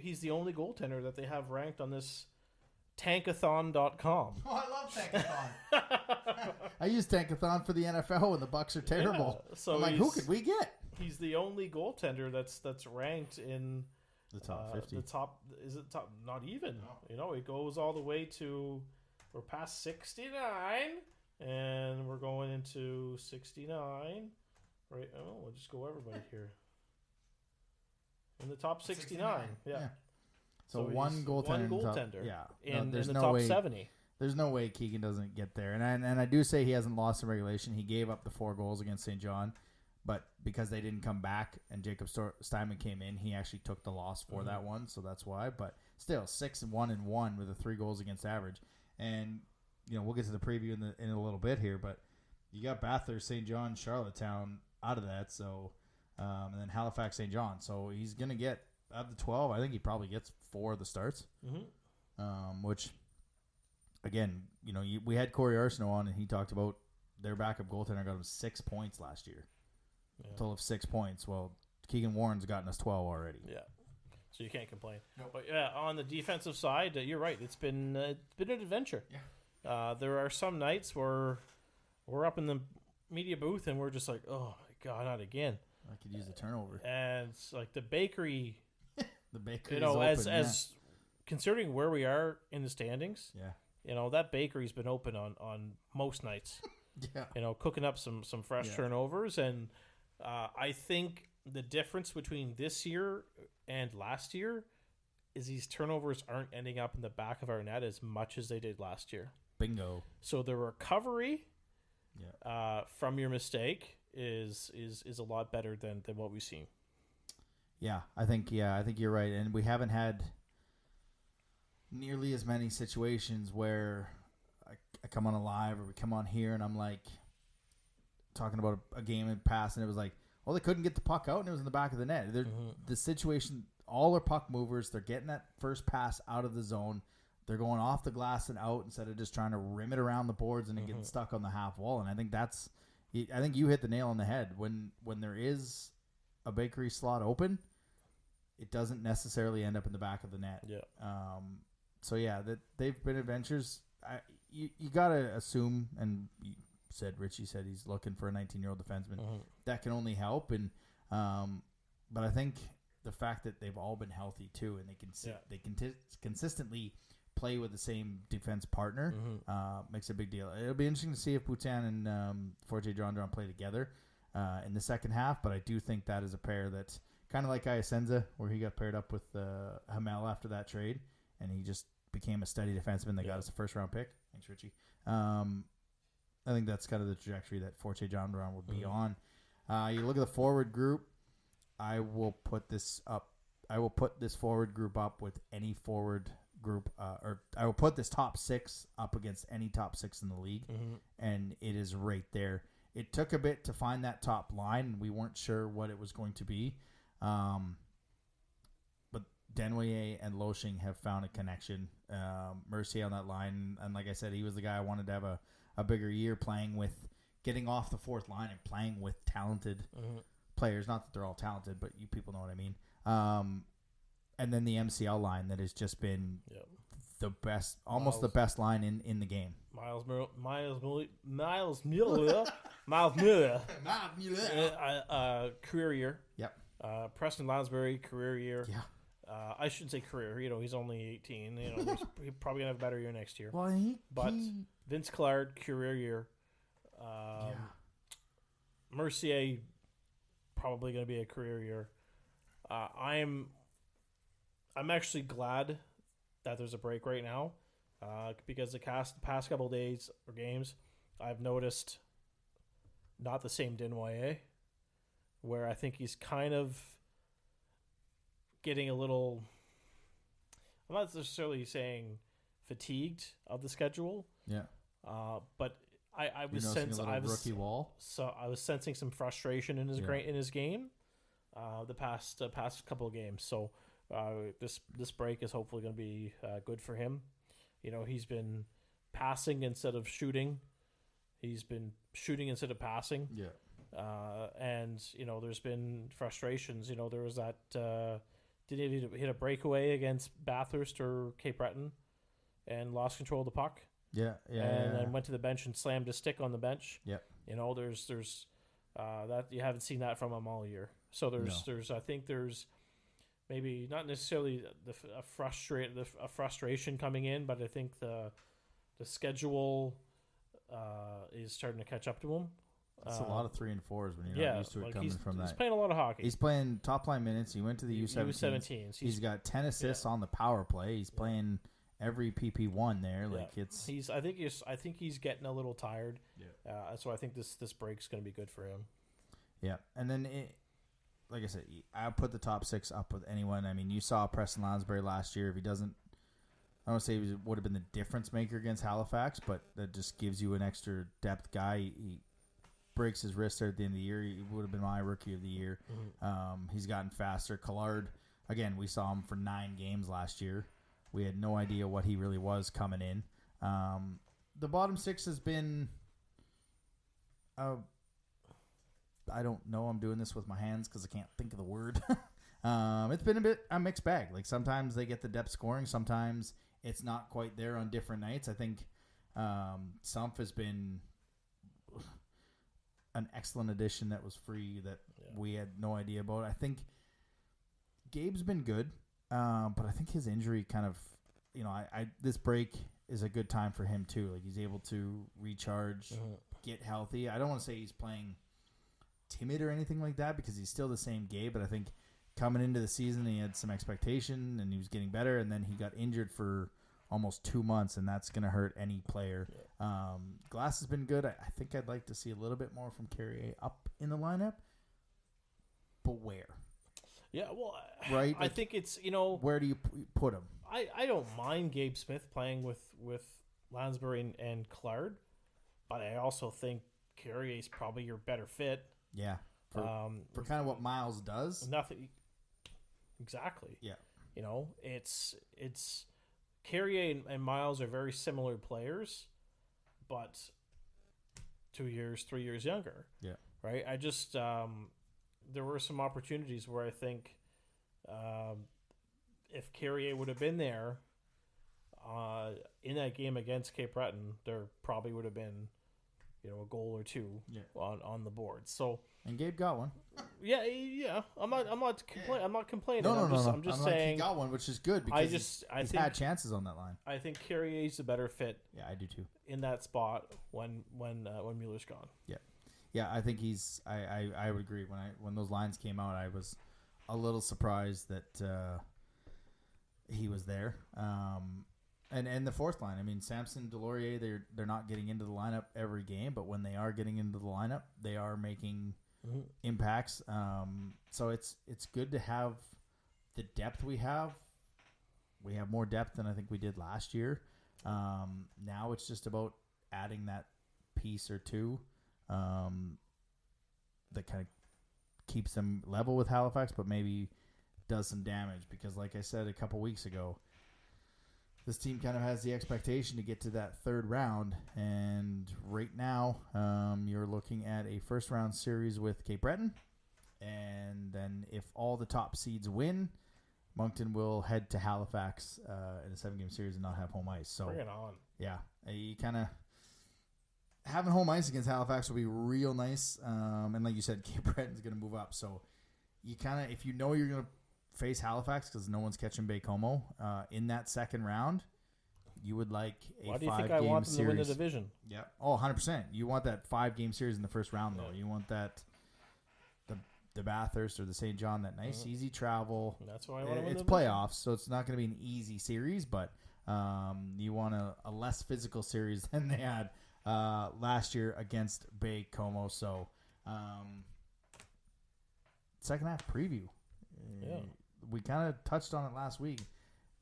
he's the only goaltender that they have ranked on this Tankathon.com. Oh, I love Tankathon. I use Tankathon for the NFL when the Bucks are terrible. Yeah, so I'm like, who could we get? He's the only goaltender that's ranked in the top 50. The top, is it top? Not even. No. It goes all the way to, we're past 69, and we're going into 69. Right? Oh, we'll just go everybody here. In the top 69. Yeah. So one goaltender. In the top 70. There's no way Keegan doesn't get there. And I do say he hasn't lost in regulation. He gave up the 4 goals against St. John, but because they didn't come back and Jacob Steinman came in, he actually took the loss for that one. So that's why. But still, 6-1-1 with the 3 goals against average. And we'll get to the preview in a little bit here, but you got Bathurst, St. John, Charlottetown out of that. So and then Halifax, St. John. So he's gonna get out of the 12. I think he probably gets 4 of the starts. Which, again, we had Corey Arsenault on, and he talked about their backup goaltender got him 6 points last year. Yeah. Total of 6 points. Well, Keegan Warren's gotten us 12 already. Yeah. so you can't complain. Nope. But yeah, on the defensive side, you're right. It's been an adventure. Yeah. There are some nights where we're up in the media booth and we're just like, oh my god, not again. I could use a turnover. And it's like the bakery, The bakery, you know, is open, as considering where we are in the standings, yeah. you know, that bakery's been open on most nights. Yeah. You know, cooking up some fresh turnovers, and I think the difference between this year and last year is these turnovers aren't ending up in the back of our net as much as they did last year. Bingo. So the recovery from your mistake is a lot better than what we've seen. Yeah, I think you're right, and we haven't had nearly as many situations where I come on a live or we come on here and I'm like talking about a game in past, and it was like, well, they couldn't get the puck out and it was in the back of the net. The situation, all are puck movers. They're getting that first pass out of the zone. They're going off the glass and out instead of just trying to rim it around the boards and getting stuck on the half wall. And I think you hit the nail on the head. When there is a bakery slot open, it doesn't necessarily end up in the back of the net. Yeah. So yeah, that they've been adventures. You gotta assume, and Richie said he's looking for a 19-year-old defenseman. That can only help, and but I think the fact that they've all been healthy too, and they can consistently play with the same defense partner makes a big deal. It'll be interesting to see if Bhutan and Forte John play together in the second half, but I do think that is a pair that's kind of like Iasenza, where he got paired up with Hamel after that trade, and he just became a steady defenseman that got us a first-round pick. Thanks, Richie. I think that's kind of the trajectory that Forte John will be on. You look at the forward group. I will put this forward group up with any forward group, or I will put this top six up against any top six in the league, and it is right there. It took a bit to find that top line, and we weren't sure what it was going to be. But Denway and Loshing have found a connection. Mercier on that line, and like I said, he was the guy I wanted to have a bigger year playing with, getting off the fourth line and playing with talented players. Not that they're all talented, but you people know what I mean. And then the MCL line that has just been the best, almost the best line in the game. Miles Mueller, career year. Yep. Preston Lansbury, career year. Yeah. I shouldn't say career. You know, he's only 18. You know, he's probably gonna have a better year next year. Well, Vince Collard, career year. Mercier, probably gonna be a career year. I'm actually glad that there's a break right now, because the past couple of days or games, I've noticed not the same Denway, where I think he's kind of getting a little, I'm not necessarily saying fatigued of the schedule. Yeah. But I was rookie wall. So I was sensing some frustration in his game, the past couple of games. So this break is hopefully going to be good for him. You know, he's been passing instead of shooting. He's been shooting instead of passing. Yeah. And you know, there's been frustrations. You know, there was that. Did he hit a breakaway against Bathurst or Cape Breton, and lost control of the puck? Yeah. And then went to the bench and slammed a stick on the bench. Yeah. You know, there's that you haven't seen that from him all year. So there's I think there's maybe not necessarily a frustration coming in, but I think the schedule is starting to catch up to him. It's a lot of 3 and 4s when you're not used to it coming from that. He's playing a lot of hockey. He's playing top line minutes. He went to the U17s. He's got 10 assists on the power play. He's playing every PP1 there. Like I think he's getting a little tired. Yeah. So I think this break's going to be good for him. Yeah, and then like I said, I put the top 6 up with anyone. I mean, you saw Preston Lansbury last year. If he doesn't, I don't say he would have been the difference maker against Halifax, but that just gives you an extra depth guy. He breaks his wrist there at the end of the year. He would have been my rookie of the year. He's gotten faster. Collard, again, we saw him for 9 games last year. We had no idea what he really was coming in. The bottom 6 has been, I don't know. I'm doing this with my hands because I can't think of the word. It's been a mixed bag. Like sometimes they get the depth scoring, sometimes it's not quite there on different nights. I think Sumph has been an excellent addition that was free that we had no idea about. I think Gabe's been good, but I think his injury kind of, this break is a good time for him too. Like he's able to recharge, get healthy. I don't want to say he's playing timid or anything like that because he's still the same Gabe, but I think coming into the season he had some expectation and he was getting better, and then he got injured for almost 2 months, and that's going to hurt any player. Glass has been good. I think I'd like to see a little bit more from Carrier up in the lineup, but where? Yeah, well, right? I think it's, where do you put him? I don't mind Gabe Smith playing with Lansbury and Clark, but I also think Carrier is probably your better fit. Yeah, for kind of what Miles does. Nothing. Exactly. Yeah. It's Carrier and Miles are very similar players, but 2 years, 3 years younger. Yeah. Right. I just there were some opportunities where I think if Carrier would have been there in that game against Cape Breton, there probably would have been a goal or two on the board. So and Gabe got one. Yeah. I'm not complaining. No. I'm just saying he got one, which is good because he's had chances on that line. I think Carrier's a better fit. Yeah, I do too. In that spot when Mueller's gone. Yeah, I think he's. I would agree. When those lines came out, I was a little surprised that he was there. And the fourth line, I mean, Samson, Delorier, they're not getting into the lineup every game, but when they are getting into the lineup, they are making impacts. So it's good to have the depth we have. We have more depth than I think we did last year. Now it's just about adding that piece or two that kind of keeps them level with Halifax, but maybe does some damage because, like I said a couple weeks ago, this team kind of has the expectation to get to that third round, and right now you're looking at a first-round series with Cape Breton, and then if all the top seeds win, Moncton will head to Halifax in a 7-game series and not have home ice. So bring it on. Yeah, you kind of having home ice against Halifax will be real nice, and like you said, Cape Breton's going to move up. So you kind of, if you know you're going to face Halifax because no one's catching Baie-Comeau in that second round, you would like a 5-game series. Why do you think I want them to win the division? Yeah. Oh, 100%. You want that 5-game series in the first round, though. You want that the Bathurst or the St. John, that nice, easy travel. That's why I want to win It's playoffs, so it's not going to be an easy series, but you want a less physical series than they had last year against Baie-Comeau. So second half preview. Yeah. We kind of touched on it last week.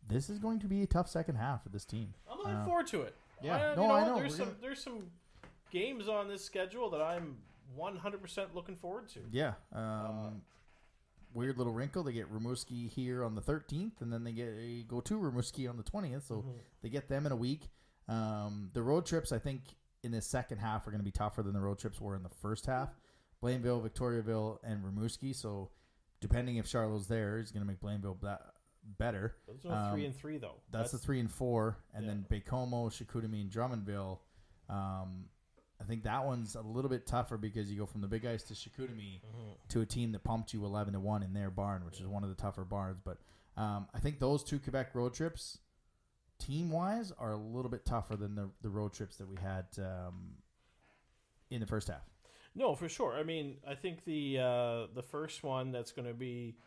This is going to be a tough second half for this team. I'm looking forward to it. Yeah, I know. There's some games on this schedule that I'm 100% looking forward to. Yeah. Weird little wrinkle. They get Rimouski here on the 13th, and then they go to Rimouski on the 20th, so they get them in a week. The road trips, I think, in the second half are going to be tougher than the road trips were in the first half. Blainville, Victoriaville, and Rimouski, so depending if Charlot's there, he's going to make Blainville better. Those are 3 and 3 though. That's the 3 and 4, and then Baie-Comeau, Chicoutimi, and Drummondville. I think that one's a little bit tougher because you go from the Big Ice to Chicoutimi to a team that pumped you 11-1 in their barn, which is one of the tougher barns. But I think those two Quebec road trips, team-wise, are a little bit tougher than the road trips that we had in the first half. No, for sure. I mean, I think the first one that's going to be,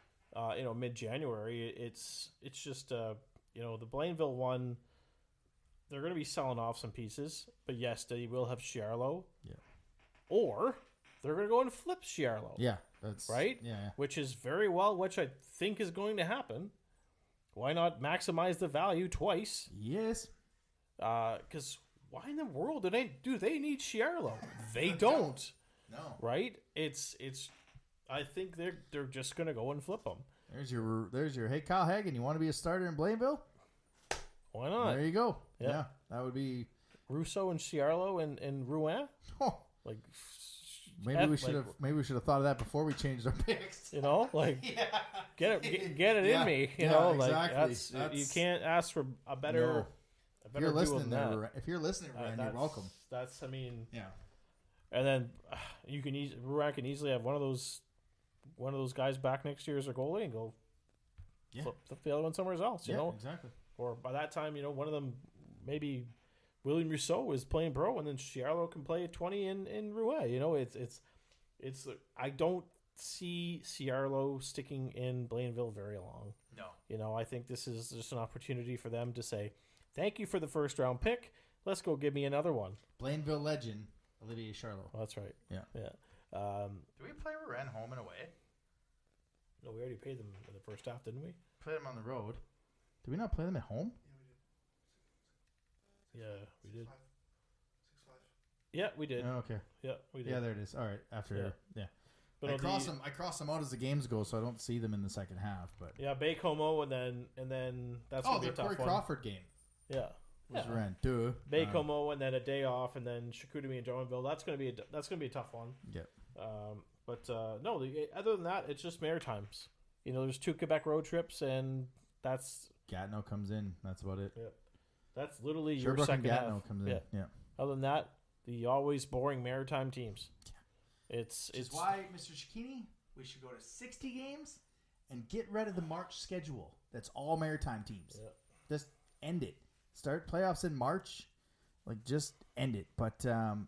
mid-January. It's just the Blainville one. They're going to be selling off some pieces, but yes, they will have Chiarlo. Yeah. Or they're going to go and flip Chiarlo. Yeah, that's right. Yeah, which is which I think is going to happen. Why not maximize the value twice? Yes. Because why in the world do they need Chiarlo? They don't. No. Right? It's. I think they're just going to go and flip them. There's your hey Kyle Hagen, you want to be a starter in Blainville? Why not? There you go. Yeah, that would be Rousseau and Chiarlo and Rouen. Oh. Like Maybe we should have thought of that before we changed our picks. You know, like get it in me. You know, like that's you can't ask for a better. No. If you're listening there, Ryan, you're welcome. That's yeah. And then you can Ruan can easily have one of those guys back next year as a goalie and go flip the other one somewhere else. You know, exactly. Or by that time, you know, one of them maybe William Rousseau is playing pro, and then Chiarlo can play 20 in Rouen. You know, it's I don't see Chiarlo sticking in Blainville very long. No. You know, I think this is just an opportunity for them to say, thank you for the first round pick. Let's go give me another one. Blainville legend, Olivier Charlot. Oh, that's right. Yeah. Yeah. Do we play Rouen home and away? No, we already paid them in the first half, didn't we? Played them on the road. Did we not play them at home? Yeah, we did. 6-5. Yeah, we did. Oh, okay. Yeah, we did. Yeah, there it is. All right. After But I cross them out as the games go, so I don't see them in the second half. But Baie-Comeau and then that's gonna be a tough Corey one. Crawford game. Yeah. Was Rouen. Duh. Baie-Comeau and then a day off, and then Chicoutimi and Drummondville. That's gonna be a tough one. Yep. No. Other than that, it's just Maritimes. You know, there's 2 Quebec road trips, and that's Gatineau comes in. That's about it. Yep. That's literally your Sherbrooke second and Gatineau half. comes in. Yeah. Other than that, the always boring Maritime teams. It's why, Mr. Cicchini, we should go to 60 games and get rid of the March schedule. That's all Maritime teams. Yeah. Just end it. Start playoffs in March. Like, just end it. But the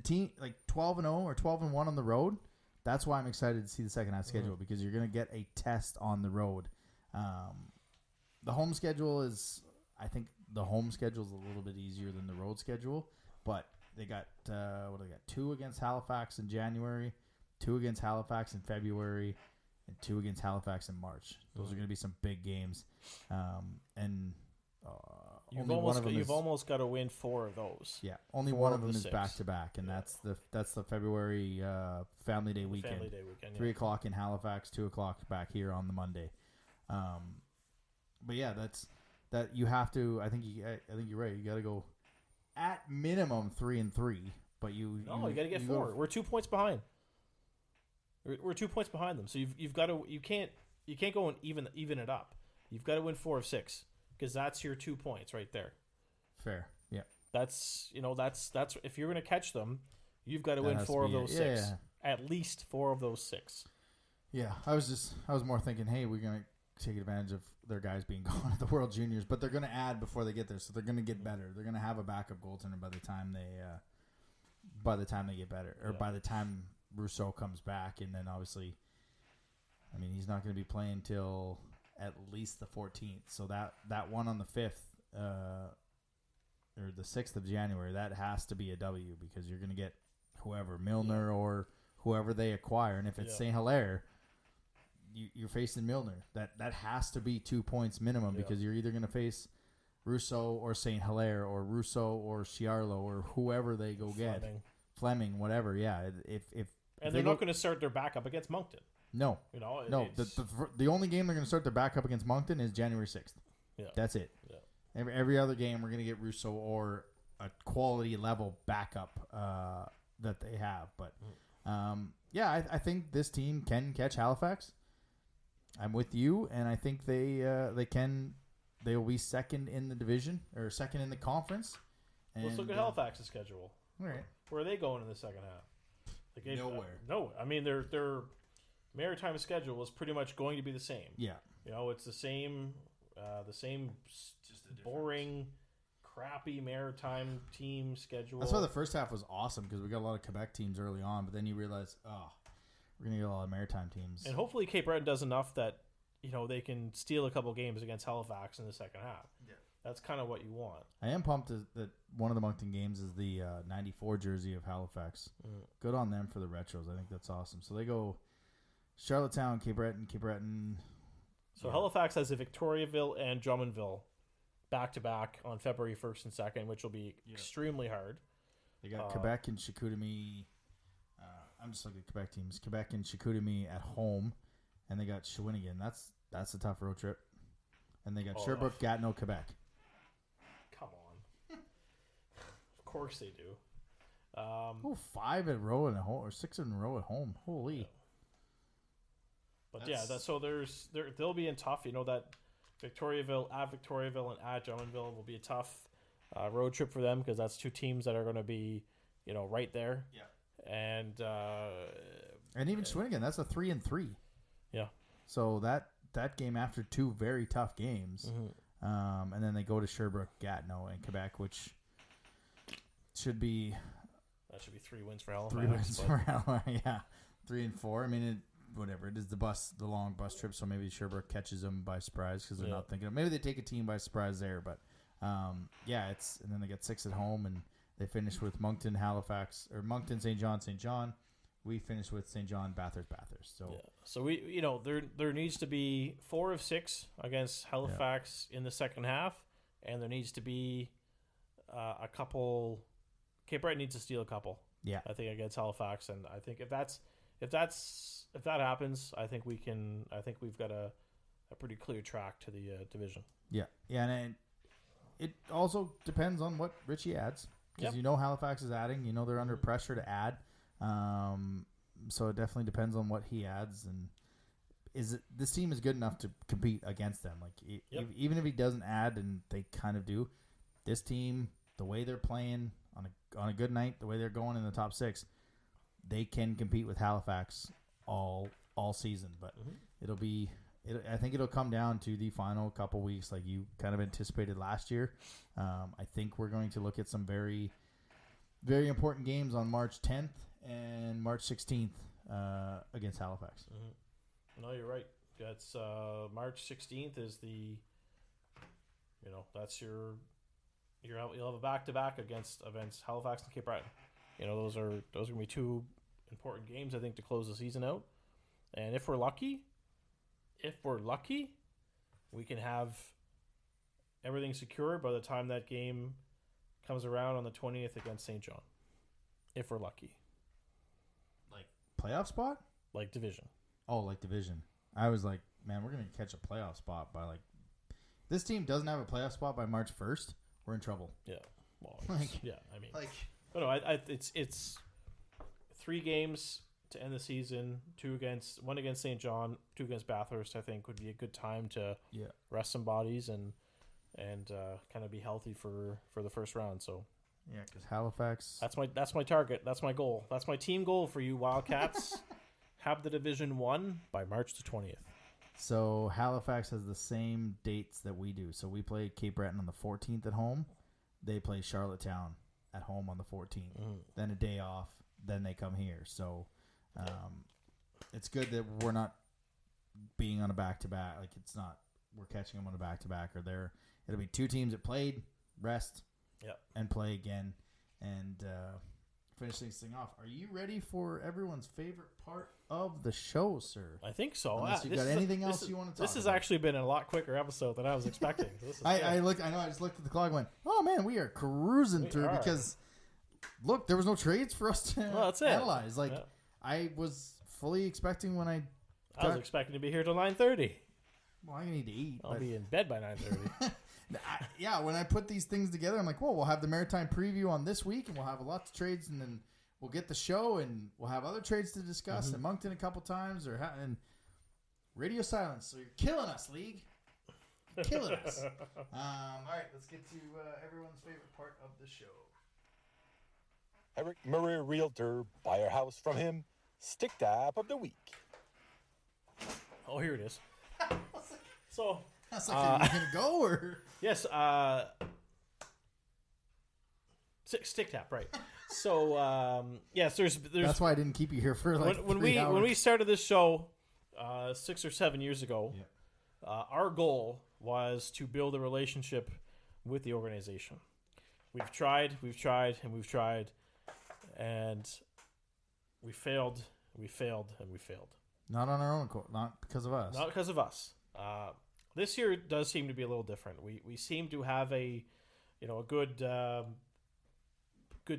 team, like 12-0 or 12-1 on the road, that's why I'm excited to see the second half schedule, because you're going to get a test on the road. The home schedule is, I think the home schedule is a little bit easier than the road schedule, but they got 2 against Halifax in January, 2 against Halifax in February, and 2 against Halifax in March. Those are going to be some big games, and you've almost got to win 4 of those. Yeah, only one of them is back to back, and that's the February Family Day weekend. 3:00 in Halifax, 2:00 back here on the Monday. But yeah, that you have to. I think you're right. You got to go at minimum 3-3, but you got to get 4. We're 2 points behind. We're 2 points behind them, so you've got to. You can't go and even it up. You've got to win 4 of 6, because that's your 2 points right there. Fair, yeah. That's if you're going to catch them, you've got to win 4 of those 6. Yeah. At least 4 of those 6. Yeah, I was more thinking, hey, we're gonna take advantage of their guys being gone at the World Juniors, but they're gonna add before they get there, so they're gonna get better. They're gonna have a backup goaltender by the time they get better, or by the time Rousseau comes back, and then obviously, I mean, he's not gonna be playing till at least the 14th. So that one on the 5th or the 6th of January, that has to be a W, because you're gonna get whoever, Milner or whoever they acquire, and if it's St. Hilaire, you're facing Milner. That has to be 2 points minimum, because you're either going to face Rousseau or St. Hilaire, or Rousseau or Chiarlo, or whoever they go get. Fleming, whatever. Yeah. If they're not going to start their backup against Moncton. No. You know, no. The only game they're going to start their backup against Moncton is January 6th. Yeah. That's it. Yeah. Every other game we're going to get Rousseau or a quality level backup that they have. But I think this team can catch Halifax. I'm with you, and I think they will be second in the division, or second in the conference. And let's look at Halifax's schedule. All right. Where are they going in the second half? Nowhere. No, I mean their Maritime schedule is pretty much going to be the same. Yeah. You know, it's the same just boring, crappy Maritime team schedule. That's why the first half was awesome, because we got a lot of Quebec teams early on, but then you realize, we're going to get a lot of Maritime teams. And hopefully Cape Breton does enough that, you know, they can steal a couple games against Halifax in the second half. Yeah. That's kind of what you want. I am pumped that one of the Moncton games is the 94 jersey of Halifax. Good on them for the retros. I think that's awesome. So they go Charlottetown, Cape Breton. So Halifax has a Victoriaville and Drummondville back-to-back on February 1st and 2nd, which will be extremely hard. They got Quebec and Chicoutimi. I'm just looking at Quebec teams. Quebec and Chicoutimi at home, and they got Shawinigan. That's a tough road trip. And they got Sherbrooke, Gatineau, Quebec. Come on. Of course they do. Oh, 5 in a row at home, or 6 in a row at home. Holy. Yeah. But so they'll be in tough. You know that Victoriaville and at Drummondville will be a tough road trip for them because that's two teams that are going to be, right there. Yeah. And even Shawinigan, that's a 3-3. Yeah. So that game after 2 very tough games, and then they go to Sherbrooke, Gatineau, and Quebec, which should be 3 wins for Halifax. 3 wins for Halifax. Yeah, 3 and 4. I mean, whatever. It is the long bus trip, so maybe Sherbrooke catches them by surprise because they're not thinking. Maybe they take a team by surprise there, but and then they get 6 at home, and they finish with Moncton, Halifax, or Moncton, St. John. We finish with St. John, Bathurst. So we there needs to be 4 of 6 against Halifax in the second half, and there needs to be a couple. Cape Breton needs to steal a couple. Yeah, I think against Halifax, and I think if that happens, I think we've got a pretty clear track to the division. Yeah, and it also depends on what Richie adds because Halifax is adding. They're under pressure to add. So it definitely depends on what he adds, and this team is good enough to compete against them. Like even if he doesn't add, and they kind of do, this team, the way they're playing on a good night, the way they're going in the top 6, they can compete with Halifax all season. But I think it'll come down to the final couple weeks, like you kind of anticipated last year. I think we're going to look at some very, very important games on March 10th and March 16th against Halifax. No, you're right. That's March 16th is that's you'll have a back-to-back against Halifax and Cape Breton. Those are going to be 2 important games, I think, to close the season out. And if we're lucky, we can have everything secured by the time that game comes around on the 20th against St. John. If we're lucky. Like playoff spot? Like division. Oh, like division. I was like, man, we're going to catch a playoff spot by this team doesn't have a playoff spot by March 1st. We're in trouble. Yeah. Well, it's 3 games to end the season. 1 against St. John, 2 against Bathurst. I think would be a good time to rest some bodies and kind of be healthy for the first round. So because Halifax. That's my target. That's my goal. That's my team goal for you Wildcats. Have the division won by March the 20th. So Halifax has the same dates that we do. So we play Cape Breton on the 14th at home. They play Charlottetown at home on the 14th. Then a day off. Then they come here. So it's good that we're not being on a back-to-back. Like it's not we're catching them on a back-to-back. Or it'll be 2 teams that played, rest, and play again, and finish this thing off. Are you ready for everyone's favorite part of the show, sir? I think so. Unless you've got anything else you want to talk about. This has actually been a lot quicker episode than I was expecting. I just looked at the clock and went, oh man, we are cruising through because look, there was no trades for us to analyze. I was fully expecting I was expecting to be here till 9:30. Well, I need to eat. I'll be in bed by 9:30. When I put these things together, I'm like, well, we'll have the Maritime preview on this week, and we'll have lots of trades, and then we'll get the show, and we'll have other trades to discuss, and Moncton a couple times, and radio silence. So you're killing us, League. Killing us. All right, let's get to everyone's favorite part of the show. Eric Murray, Realtor. Buy our house from him. Stick tap of the week. Oh, here it is. So... That's like, are you going to go, or? Yes, stick tap, right. So, yes, there's... That's why I didn't keep you here for when 3 hours. When we started this show 6 or 7 years ago, our goal was to build a relationship with the organization. We've tried, and we failed, and we failed. Not on our own, not because of us. Not because of us. This year does seem to be a little different. We seem to have a good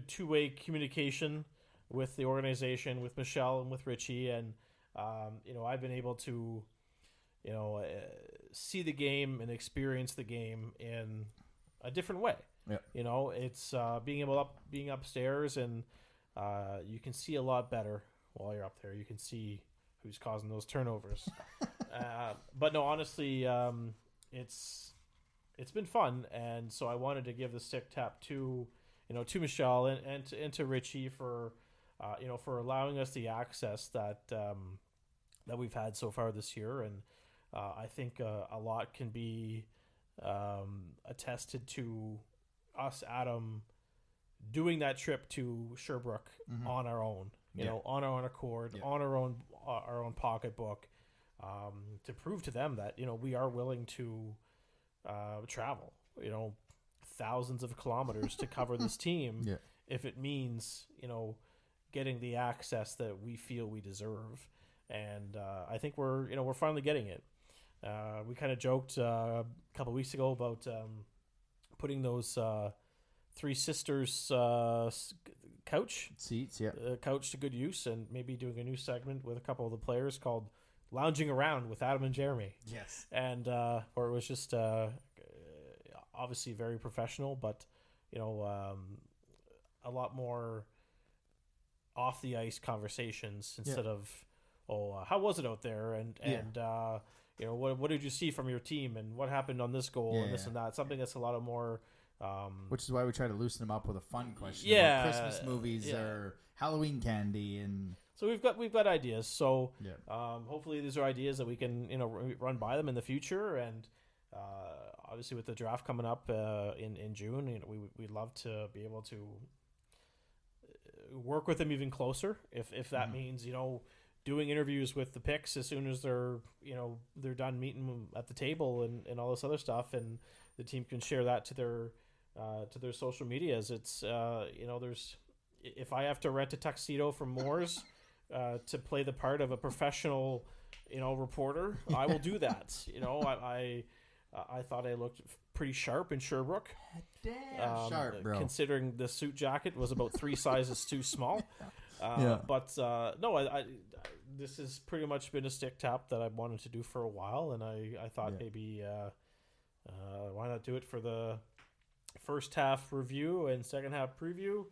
two-way communication with the organization, with Michelle and with Richie, and I've been able to see the game and experience the game in a different way. Yep. You know, it's being upstairs, and you can see a lot better while you're up there. You can see who's causing those turnovers. But no, honestly, it's been fun, and so I wanted to give the stick tap to Michelle and to Richie for for allowing us the access that we've had so far this year, and I think a lot can be attested to us, Adam, doing that trip to Sherbrooke on our own, on our own accord, on our own pocketbook, to prove to them that we are willing to travel, thousands of kilometers to cover this team, if it means getting the access that we feel we deserve. And I think we're finally getting it. We kind of joked a couple of weeks ago about putting those Three Sisters couch seats, couch to good use, and maybe doing a new segment with a couple of the players called Lounging Around with Adam and Jeremy. Yes. And or it was just obviously very professional, but a lot more off the ice conversations instead of how was it out there, and what did you see from your team, and what happened on this goal, and this and that. Something that's a lot of more which is why we try to loosen them up with a fun question about Christmas movies or Halloween candy. And so we've got ideas, so hopefully these are ideas that we can run by them in the future. And obviously with the draft coming up in June, we'd love to be able to work with them even closer, if that means doing interviews with the picks as soon as they're done meeting at the table and all this other stuff, and the team can share that to their social medias. It's there's, if I have to rent a tuxedo from Moore's to play the part of a professional reporter, I will do that. I thought I looked pretty sharp in Sherbrooke. Damn sharp, bro. Considering the suit jacket was about 3 sizes too small. But no, I this has pretty much been a stick tap that I've wanted to do for a while, and I thought maybe why not do it for the first half review and second half preview.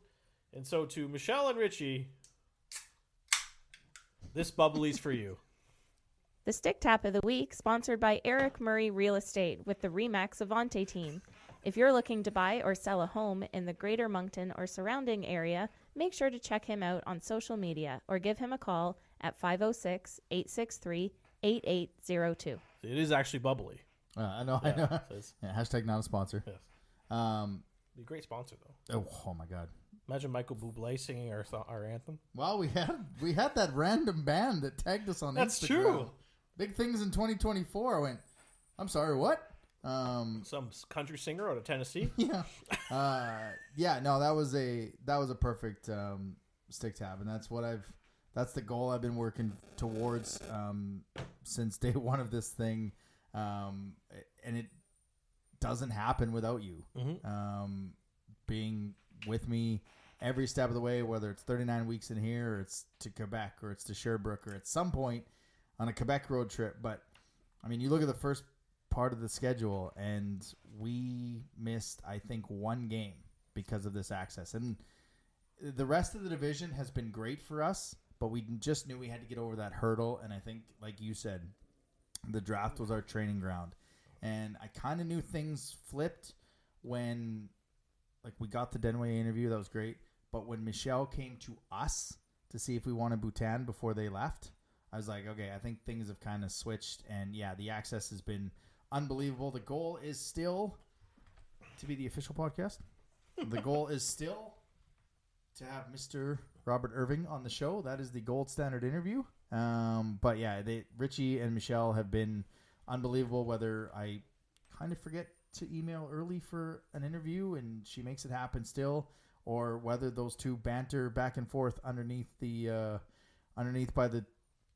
And so to Michelle and Richie, this bubbly's for you. The Stick Tap of the Week, sponsored by Eric Murray Real Estate with the RE/MAX Avante team. If you're looking to buy or sell a home in the Greater Moncton or surrounding area, make sure to check him out on social media or give him a call at 506-863-8802. It is actually bubbly. I know. Hashtag not a sponsor. Yes. Be a great sponsor though. Oh my God. Imagine Michael Bublé singing our anthem. Well, we had that random band that tagged us on Instagram. That's true. Big things in 2024. I went, I'm sorry, what? Some country singer out of Tennessee. Yeah. No, that was a perfect stick tap, and that's the goal I've been working towards since day one of this thing, and it doesn't happen without you being with me every step of the way, whether it's 39 weeks in here, or it's to Quebec, or it's to Sherbrooke, or at some point on a Quebec road trip. But I mean, you look at the first part of the schedule, and we missed, I think, one game because of this access, and the rest of the division has been great for us, but we just knew we had to get over that hurdle. And I think, like you said, the draft was our training ground, and I kind of knew things flipped when, like, we got the Denway interview. That was great, but when Michelle came to us to see if we wanted Bhutan before they left, I was like, okay, I think things have kind of switched. And yeah, the access has been unbelievable. The goal is still to be the official podcast. The goal is still to have Mr. Robert Irving on the show. That is the gold standard interview. But yeah, Richie and Michelle have been unbelievable. Whether I kind of forget to email early for an interview and she makes it happen still, or whether those two banter back and forth underneath by the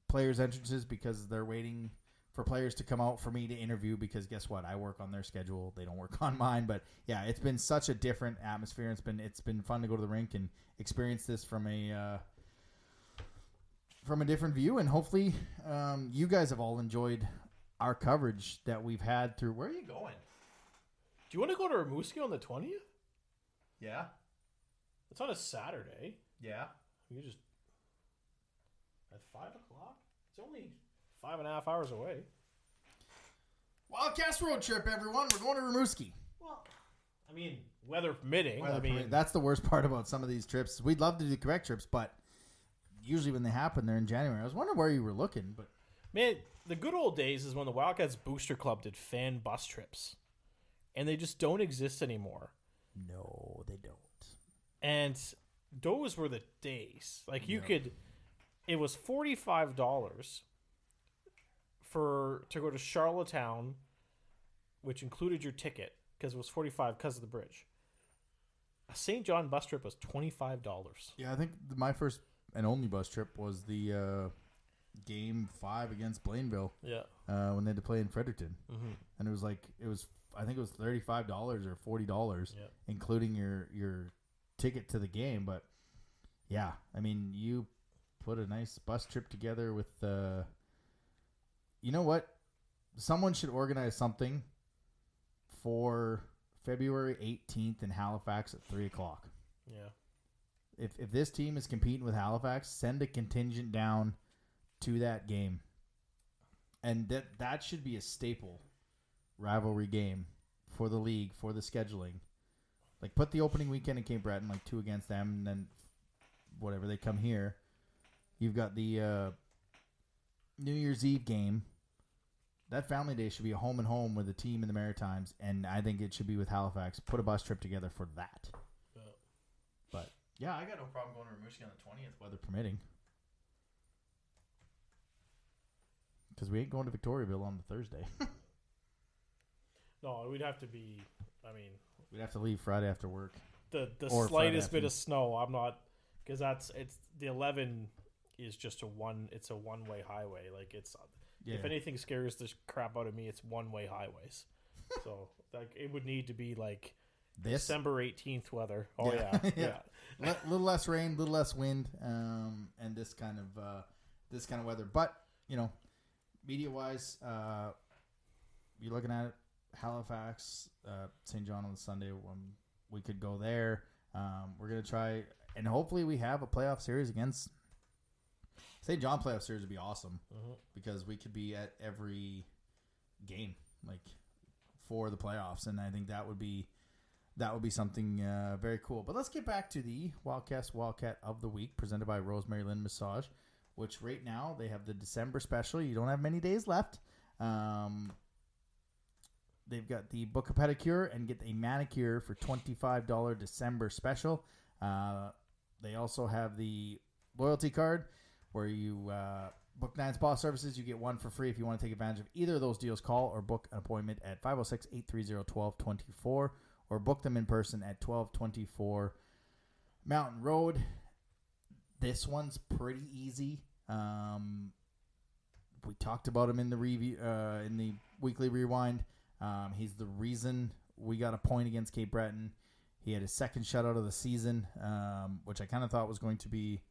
players' entrances because they're waiting for players to come out for me to interview, because guess what? I work on their schedule. They don't work on mine. But yeah, it's been such a different atmosphere. It's been fun to go to the rink and experience this from a different view. And hopefully you guys have all enjoyed our coverage that we've had through. Where are you going? Do you want to go to Rimouski on the 20th? Yeah. It's on a Saturday. Yeah. You just at 5 o'clock. It's only 5.5 hours away. Wildcast road trip, everyone. We're going to Rimouski. Well, I mean, weather permitting. That's the worst part about some of these trips. We'd love to do Quebec trips, but usually when they happen, they're in January. I was wondering where you were looking, but man, the good old days is when the Wildcats Booster Club did fan bus trips, and they just don't exist anymore. no, they don't. And those were the days. Like you could, it was $45 to go to Charlottetown, which included your ticket because it was $45 because of the bridge. A St. John bus trip was $25. Yeah, I think my first and only bus trip was the Game 5 against Blainville. Yeah. When they had to play in Fredericton, and I think it was $35 or $40, including your ticket to the game. But yeah, I mean, you put a nice bus trip together with you know what? Someone should organize something for February 18th in Halifax at 3 o'clock. Yeah. If this team is competing with Halifax, send a contingent down to that game. And that should be a staple rivalry game for the league, for the scheduling. Like, put the opening weekend in Cape Breton, like 2 against them, and then whatever, they come here. You've got the New Year's Eve game. That family day should be a home and home with a team in the Maritimes, and I think it should be with Halifax. Put a bus trip together for that. Yeah. But, yeah, I got no problem going to Rimouski on the 20th, weather permitting. Because we ain't going to Victoriaville on the Thursday. No, we'd have to be, We'd have to leave Friday after work. the Or slightest Friday bit of snow. I'm not, because it's the 11 is just it's a one-way highway. Like if anything scares the crap out of me, it's one-way highways. So like it would need to be like December 18th weather. Oh yeah. Little less rain, little less wind, and this kind of weather. But media wise, you're looking at it, Halifax, St. John on the Sunday. We could go there. We're gonna try, and hopefully we have a playoff series against St. John. Playoff series would be awesome because we could be at every game, like for the playoffs, and I think that would be something very cool. But let's get back to the Wildcast Wildcat of the Week, presented by Rosemary Lynn Massage, which right now they have the December special. You don't have many days left. They've got the book a pedicure and get a manicure for $25 December special. They also have the loyalty card where you book 9 spa services. You get one for free if you want to take advantage of either of those deals. Call or book an appointment at 506-830-1224 or book them in person at 1224 Mountain Road. This one's pretty easy. We talked about him in the review, in the weekly rewind. He's the reason we got a point against Cape Breton. He had his second shutout of the season, which I kind of thought was going to be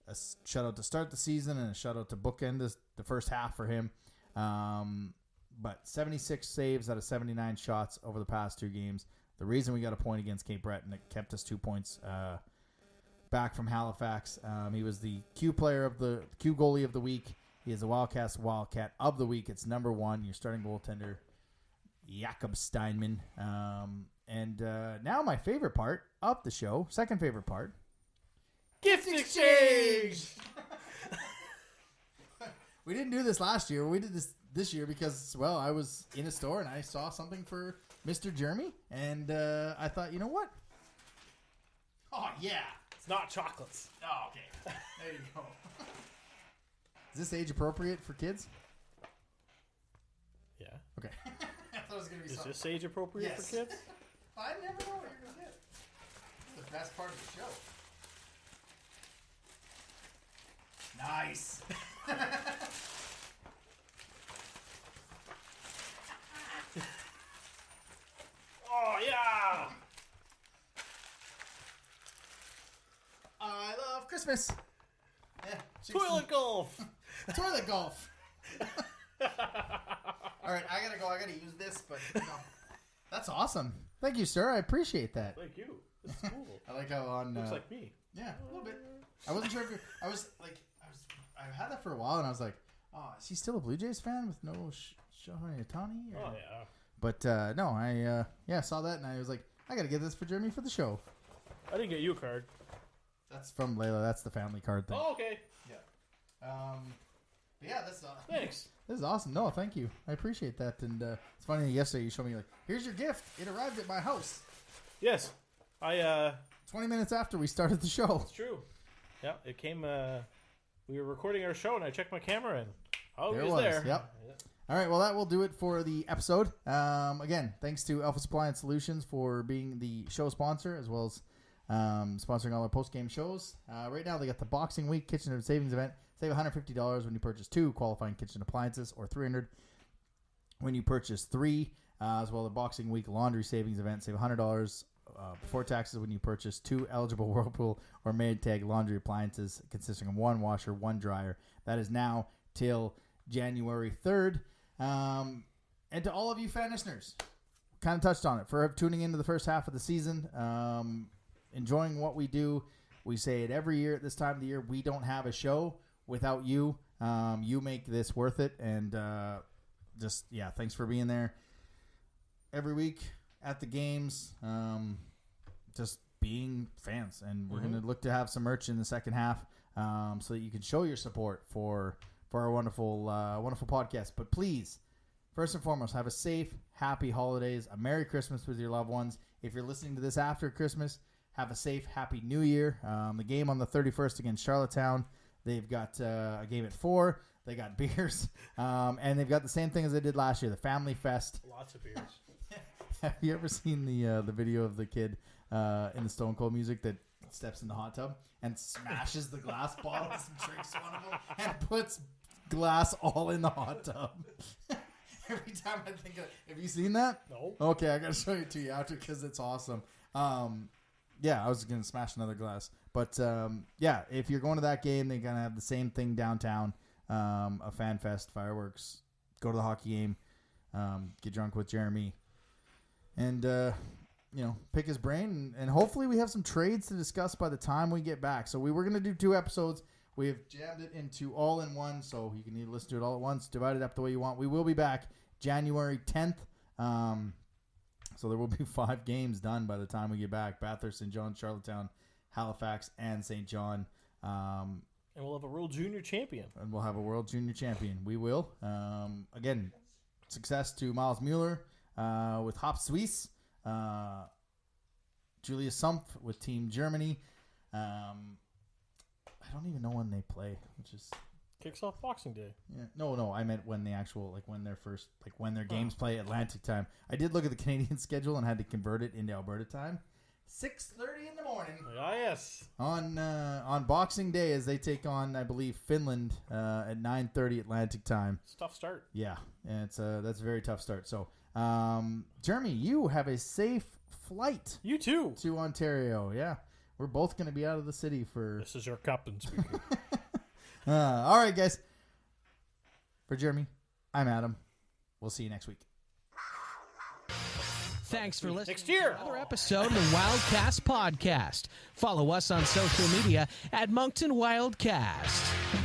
a shutout to start the season and a shutout to bookend the first half for him. But 76 saves out of 79 shots over the past 2 games. The reason we got a point against Cape Breton, it kept us 2 points back from Halifax. He was the Q goalie of the week. He is the Wildcast Wildcat of the week. It's number 1, your starting goaltender, Jakob Steinman. And now my favorite part of the show, second favorite part. Gift exchange! We didn't do this last year. We did this year because, well, I was in a store and I saw something for Mr. Jeremy. And I thought, you know what? Oh, yeah. It's not chocolates. Oh, okay. There you go. Is this age appropriate for kids? Yeah. Okay. I thought it was going to be Is something. this age appropriate for kids? I never know what you're going to get. This is the best part of the show. Nice. Oh, yeah. I love Christmas. Yeah. Toilet golf. Toilet golf. All right, I gotta go. I gotta use this, but no. That's awesome. Thank you, sir. I appreciate that. Thank you. It's cool. I like how on. Looks like me. Yeah, a little bit. I wasn't sure if I had that for a while, and I was like, oh, is he still a Blue Jays fan with no Shohei Ohtani? Oh yeah. But no, I saw that, and I was like, I gotta get this for Jeremy for the show. I didn't get you a card. That's from Layla. That's the family card thing. Oh, okay. Yeah, that's Thanks. This is awesome. No, thank you. I appreciate that. And it's funny. Yesterday, you showed me like, here's your gift. It arrived at my house. Yes, 20 minutes after we started the show. It's true. Yeah, it came. We were recording our show, and I checked my camera, and There it it was was. there. Yep. All right, well, that will do it for the episode. Again, thanks to Alpha Appliance Solutions for being the show sponsor, as well as sponsoring all our post-game shows. Right now, they got the Boxing Week Kitchen Savings Event. Save $150 when you purchase 2 qualifying kitchen appliances, or $300 when you purchase 3. As well, the Boxing Week Laundry Savings Event. Save $100 before taxes when you purchase 2 eligible Whirlpool or Maytag laundry appliances consisting of 1 washer, 1 dryer. That is now till January 3rd. And to all of you fan listeners, kind of touched on it, for tuning into the first half of the season, enjoying what we do. We say it every year at this time of the year. We don't have a show without you. You make this worth it. And thanks for being there every week at the games. Just being fans. And we're going to look to have some merch in the second half so that you can show your support for our wonderful podcast. But please, first and foremost, have a safe, happy holidays, a Merry Christmas with your loved ones. If you're listening to this after Christmas, have a safe, happy New Year. The game on the 31st against Charlottetown, they've got a game at 4. They got beers, and they've got the same thing as they did last year, the Family Fest. Lots of beers. Have you ever seen the video of the kid in the Stone Cold music that steps in the hot tub and smashes the glass bottles and drinks one of them and puts glass all in the hot tub? Every time I think of it. Have you seen that? No. Okay, I got to show it to you after because it's awesome. Yeah, I was going to smash another glass. But, if you're going to that game, they're going to have the same thing downtown, a fan fest, fireworks, go to the hockey game, get drunk with Jeremy, and, pick his brain. And hopefully we have some trades to discuss by the time we get back. So we were going to do 2 episodes. We have jammed it into all in one, so you can either listen to it all at once, divide it up the way you want. We will be back January 10th. So there will be 5 games done by the time we get back. Bathurst, St. John, Charlottetown, Halifax, and St. John. And we'll have a World Junior Champion. And we'll have a World Junior Champion. We will. Again, success to Miles Mueller with Hop Suisse. Julius Sumpf with Team Germany. I don't even know when they play, which is... Kicks off Boxing Day. Yeah. No, I meant when the actual, when their games play Atlantic time. I did look at the Canadian schedule and had to convert it into Alberta time. 6:30 in the morning. Ah, yes. On Boxing Day as they take on, I believe, Finland at 9:30 Atlantic time. It's a tough start. Yeah, and that's a very tough start. So, Jeremy, you have a safe flight. You too. To Ontario. Yeah, we're both going to be out of the city for... This is your captain speaking. All right, guys. For Jeremy, I'm Adam. We'll see you next week. Thanks for listening Next year. to another episode of the Wildcast podcast. Follow us on social media at Moncton Wildcast.